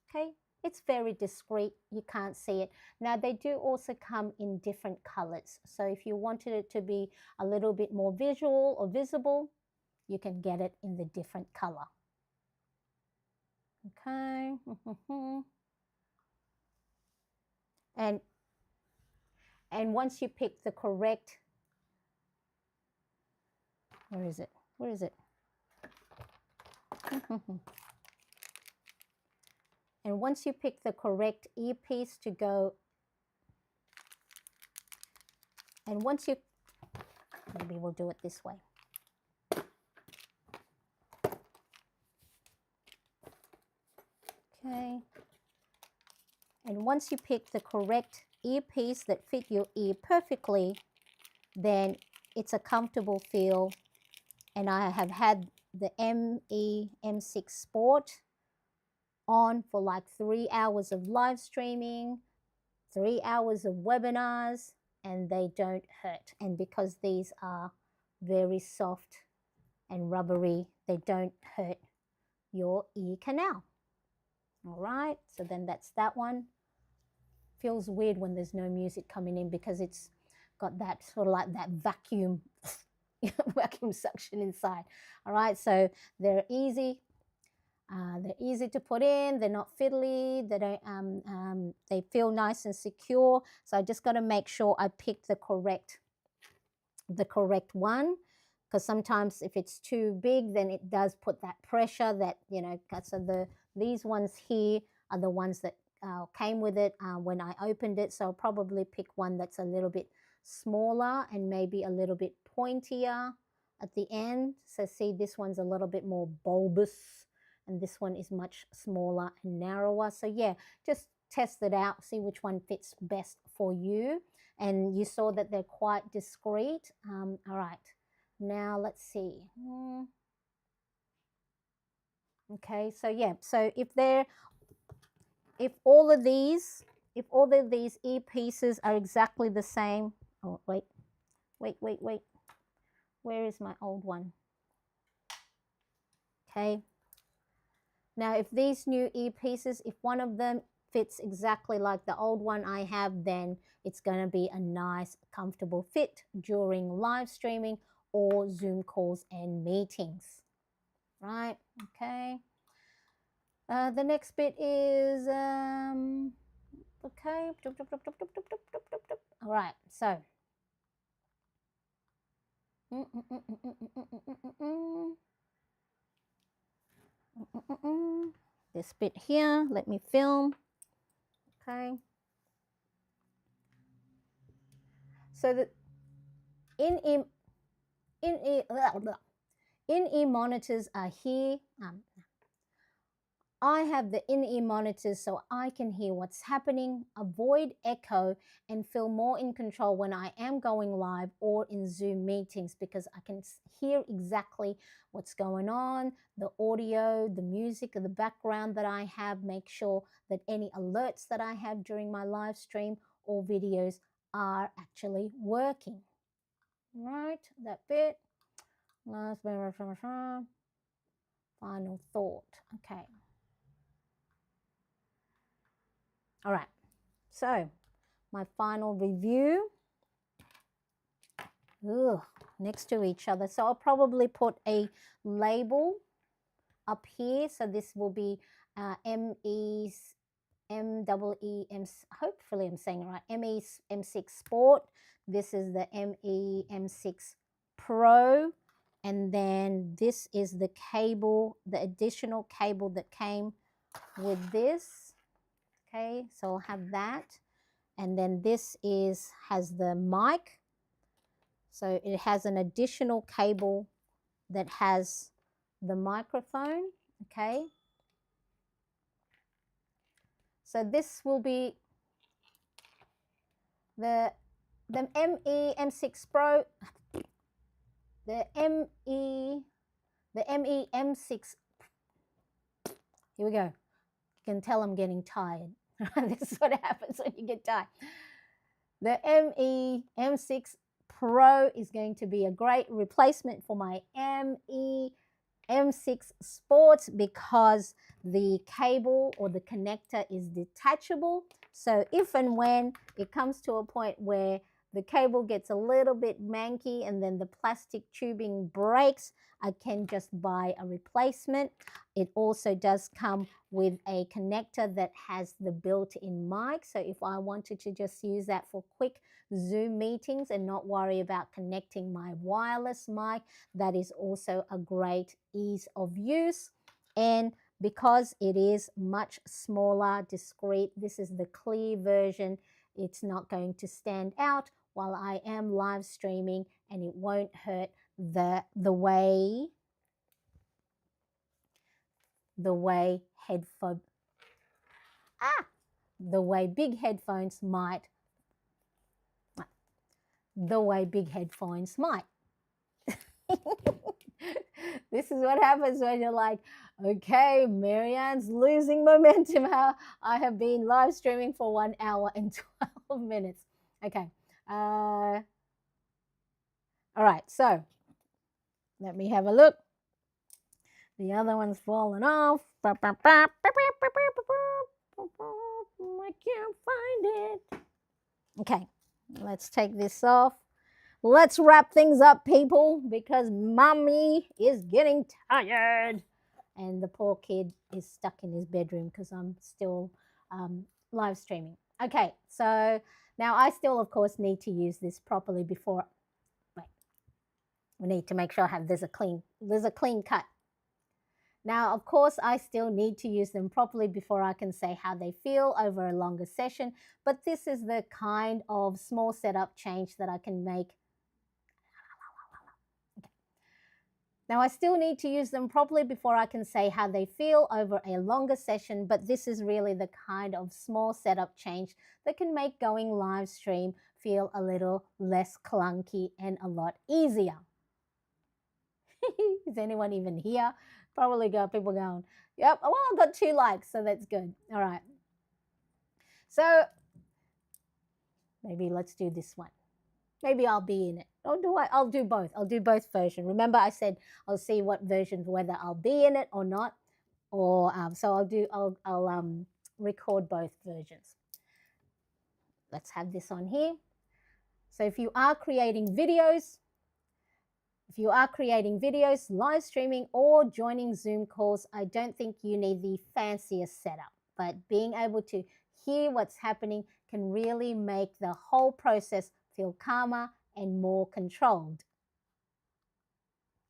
okay, it's very discreet, you can't see it. Now they do also come in different colors, so if you wanted it to be a little bit more visual or visible, you can get it in the different color. Okay. And once you pick the correct, where is it? And once you pick the correct earpiece to go, and once you, maybe we'll do it this way. Okay. And once you pick the correct earpiece that fit your ear perfectly, then it's a comfortable feel. And I have had the MEE M6 Sport on for like 3 hours of live streaming, 3 hours of webinars, and they don't hurt. And because these are very soft and rubbery, they don't hurt your ear canal. All right, so then that's that one. Feels weird when there's no music coming in because it's got that sort of like that vacuum vacuum suction inside. All right, so they're easy. They're easy to put in. They're not fiddly. They don't. They feel nice and secure. So I just got to make sure I pick the correct one, because sometimes if it's too big, then it does put that pressure that, you know. So these ones here are the ones that came with it when I opened it. So I'll probably pick one that's a little bit smaller and maybe a little bit pointier at the end. So see, this one's a little bit more bulbous, and this one is much smaller and narrower. So yeah, just test it out, see which one fits best for you. And you saw that they're quite discreet. All right, now let's see. Okay, so yeah, so if all of these earpieces are exactly the same. Oh, wait. Where is my old one? Okay. Now, if these new earpieces, if one of them fits exactly like the old one I have, then it's going to be a nice, comfortable fit during live streaming or Zoom calls and meetings. Right? Okay. The next bit is, okay. All right. So, this bit here, let me film. Okay. So that in in-ear monitors are here. I have the in-ear monitors so I can hear what's happening, avoid echo, and feel more in control when I am going live or in Zoom meetings, because I can hear exactly what's going on, the audio, the music in the background that I have, make sure that any alerts that I have during my live stream or videos are actually working. Right, that bit. Last final thought. Okay. All right, so my final review. Ugh, next to each other. So I'll probably put a label up here. So this will be MEE M6, hopefully I'm saying it right, MEE M6 Sport. This is the MEE M6 Pro. And then this is the cable, the additional cable that came with this. Okay, so I'll have that. And then this has the mic. So it has an additional cable that has the microphone. Okay. So this will be the MEE M6 Pro, the MEE M6. Here we go. You can tell I'm getting tired. This is what happens when you get tired. The MEE M6 Pro is going to be a great replacement for my MEE M6 Sport, because the cable or the connector is detachable. So if and when it comes to a point where the cable gets a little bit manky and then the plastic tubing breaks, I can just buy a replacement. It also does come with a connector that has the built-in mic. So if I wanted to just use that for quick Zoom meetings and not worry about connecting my wireless mic, that is also a great ease of use. And because it is much smaller, discreet, this is the clear version. It's not going to stand out while I am live streaming, and it won't hurt the way headphone the way big headphones might. This is what happens when you're like, okay, Marianne's losing momentum. How I have been live streaming for 1 hour and 12 minutes. Okay. All right, so let me have a look. The other one's fallen off. I can't find it. Okay, let's take this off. Let's wrap things up, people, because mommy is getting tired. And the poor kid is stuck in his bedroom because I'm still live streaming. Okay, so now I still, of course, need to use this properly before. Wait, we need to make sure there's a clean cut. Now, of course, I still need to use them properly before I can say how they feel over a longer session. But this is the kind of small setup change that I can make. Now, I still need to use them properly before I can say how they feel over a longer session, but this is really the kind of small setup change that can make going live stream feel a little less clunky and a lot easier. Is anyone even here? Probably got people going, yep, well, I've got 2 likes, so that's good. All right. So maybe let's do this one. Maybe I'll be in it. I'll do both. I'll do both versions. Remember, I said I'll see what versions, whether I'll be in it or not. Or so I'll record both versions. Let's have this on here. So if you are creating videos, live streaming, or joining Zoom calls, I don't think you need the fanciest setup. But being able to hear what's happening can really make the whole process feel calmer and more controlled.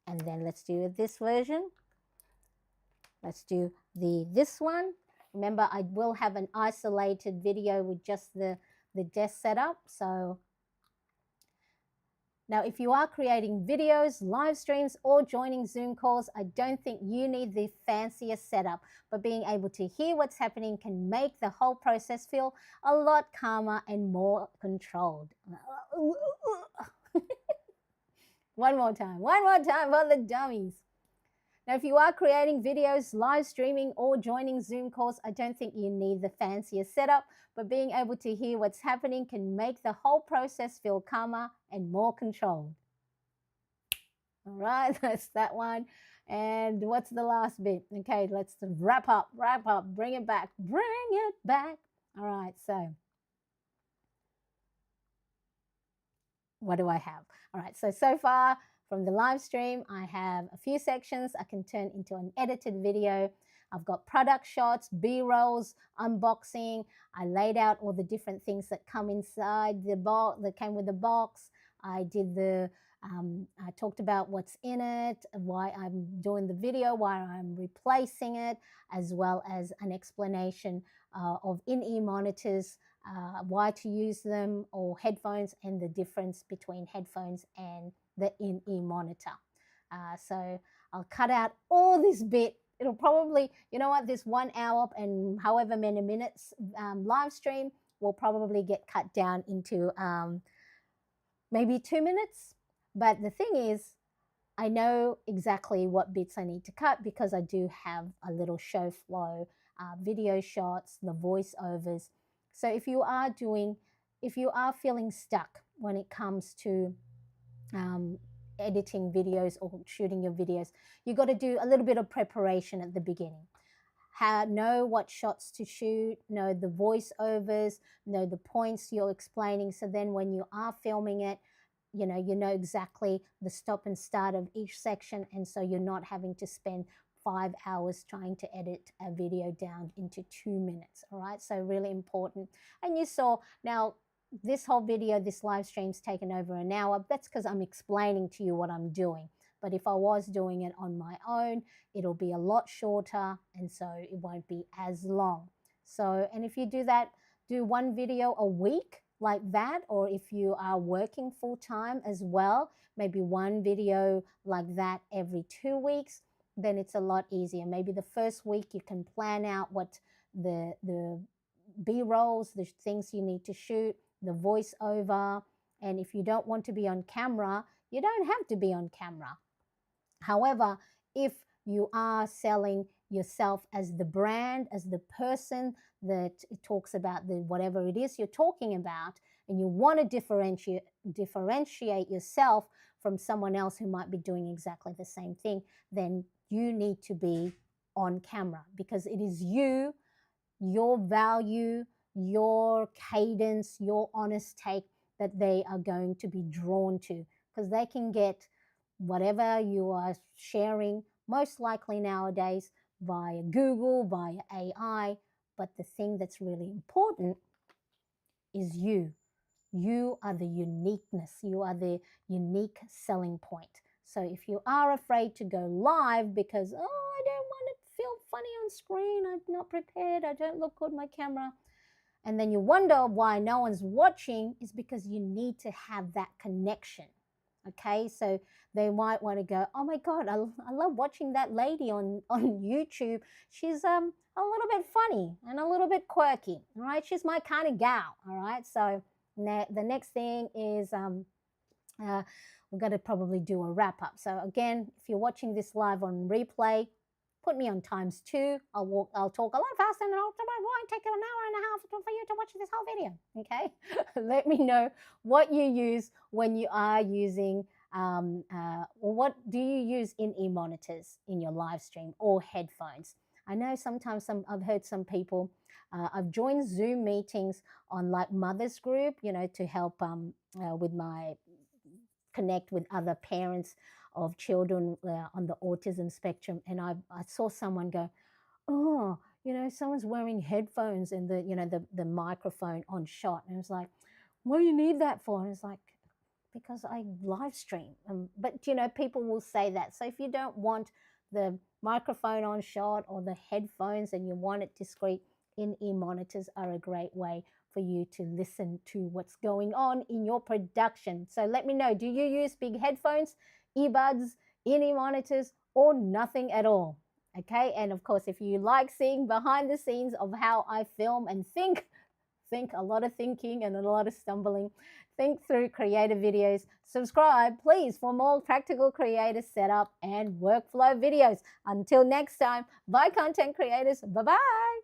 And then let's do this version. Let's do this one. Remember, I will have an isolated video with just the desk setup. So Now, if you are creating videos, live streams, or joining Zoom calls, I don't think you need the fanciest setup, but being able to hear what's happening can make the whole process feel a lot calmer and more controlled. One more time for the dummies. Now, if you are creating videos, live streaming, or joining Zoom calls, I don't think you need the fanciest setup, but being able to hear what's happening can make the whole process feel calmer and more controlled. All right, that's that one. And what's the last bit? Okay, let's wrap up, bring it back. All right, so what do I have? All right, so far from the live stream, I have a few sections I can turn into an edited video. I've got product shots, B-rolls, unboxing. I laid out all the different things that come inside the box, that came with the box. I did I talked about what's in it, why I'm doing the video, why I'm replacing it, as well as an explanation of in-ear monitors, why to use them, or headphones, and the difference between headphones and the in-ear monitor. So I'll cut out all this bit. It'll probably, you know what, this 1 hour and however many minutes live stream will probably get cut down into maybe 2 minutes. But the thing is, I know exactly what bits I need to cut because I do have a little show flow, video shots, the voiceovers. So if you are feeling stuck when it comes to editing videos or shooting your videos, you got to do a little bit of preparation at the beginning. Know what shots to shoot, know the voiceovers, know the points you're explaining. So then when you are filming it, you know exactly the stop and start of each section, and so you're not having to spend 5 hours trying to edit a video down into 2 minutes. All right, so really important. And you saw now this whole video, this live stream's taken over an hour. That's because I'm explaining to you what I'm doing. But if I was doing it on my own, it'll be a lot shorter, and so it won't be as long. So, and if you do that, do one video a week like that, or if you are working full-time as well, maybe one video like that every 2 weeks, then it's a lot easier. Maybe the first week you can plan out what the B-rolls, the things you need to shoot, the voiceover, and if you don't want to be on camera, you don't have to be on camera. However, if you are selling yourself as the brand, as the person that talks about the whatever it is you're talking about, and you want to differentiate yourself from someone else who might be doing exactly the same thing, then you need to be on camera, because it is you, your value, your cadence, your honest take that they are going to be drawn to, because they can get whatever you are sharing, most likely nowadays via Google, via AI. But the thing that's really important is you. You are the uniqueness. You are the unique selling point. So if you are afraid to go live because, oh, I don't want to feel funny on screen, I'm not prepared, I don't look good on my camera, and then you wonder why no one's watching, is because you need to have that connection. Okay, so they might want to go, oh my God, I love watching that lady on YouTube. She's a little bit funny and a little bit quirky. All right, she's my kind of gal. All right, so the next thing is we're going to probably do a wrap up. So again, if you're watching this live on replay, put me on ×2. I'll talk a lot faster, and it'll take an hour and a half for you to watch this whole video. Okay, let me know what you use when you are using, or what do you use in-ear monitors in your live stream, or headphones. I know sometimes I've heard some people. I've joined Zoom meetings on like mothers group, to help with my connect with other parents of children on the autism spectrum, and I saw someone go, oh, someone's wearing headphones and the microphone on shot, and I was like, what do you need that for? And it's like, because I live stream. But people will say that. So if you don't want the microphone on shot or the headphones and you want it discreet, in-ear monitors are a great way for you to listen to what's going on in your production. So let me know, do you use big headphones, earbuds, in-ear monitors, or nothing at all? Okay, and of course, if you like seeing behind the scenes of how I film and think a lot of thinking and a lot of stumbling, think through creative videos, subscribe please for more practical creator setup and workflow videos. Until next time, bye content creators, bye bye.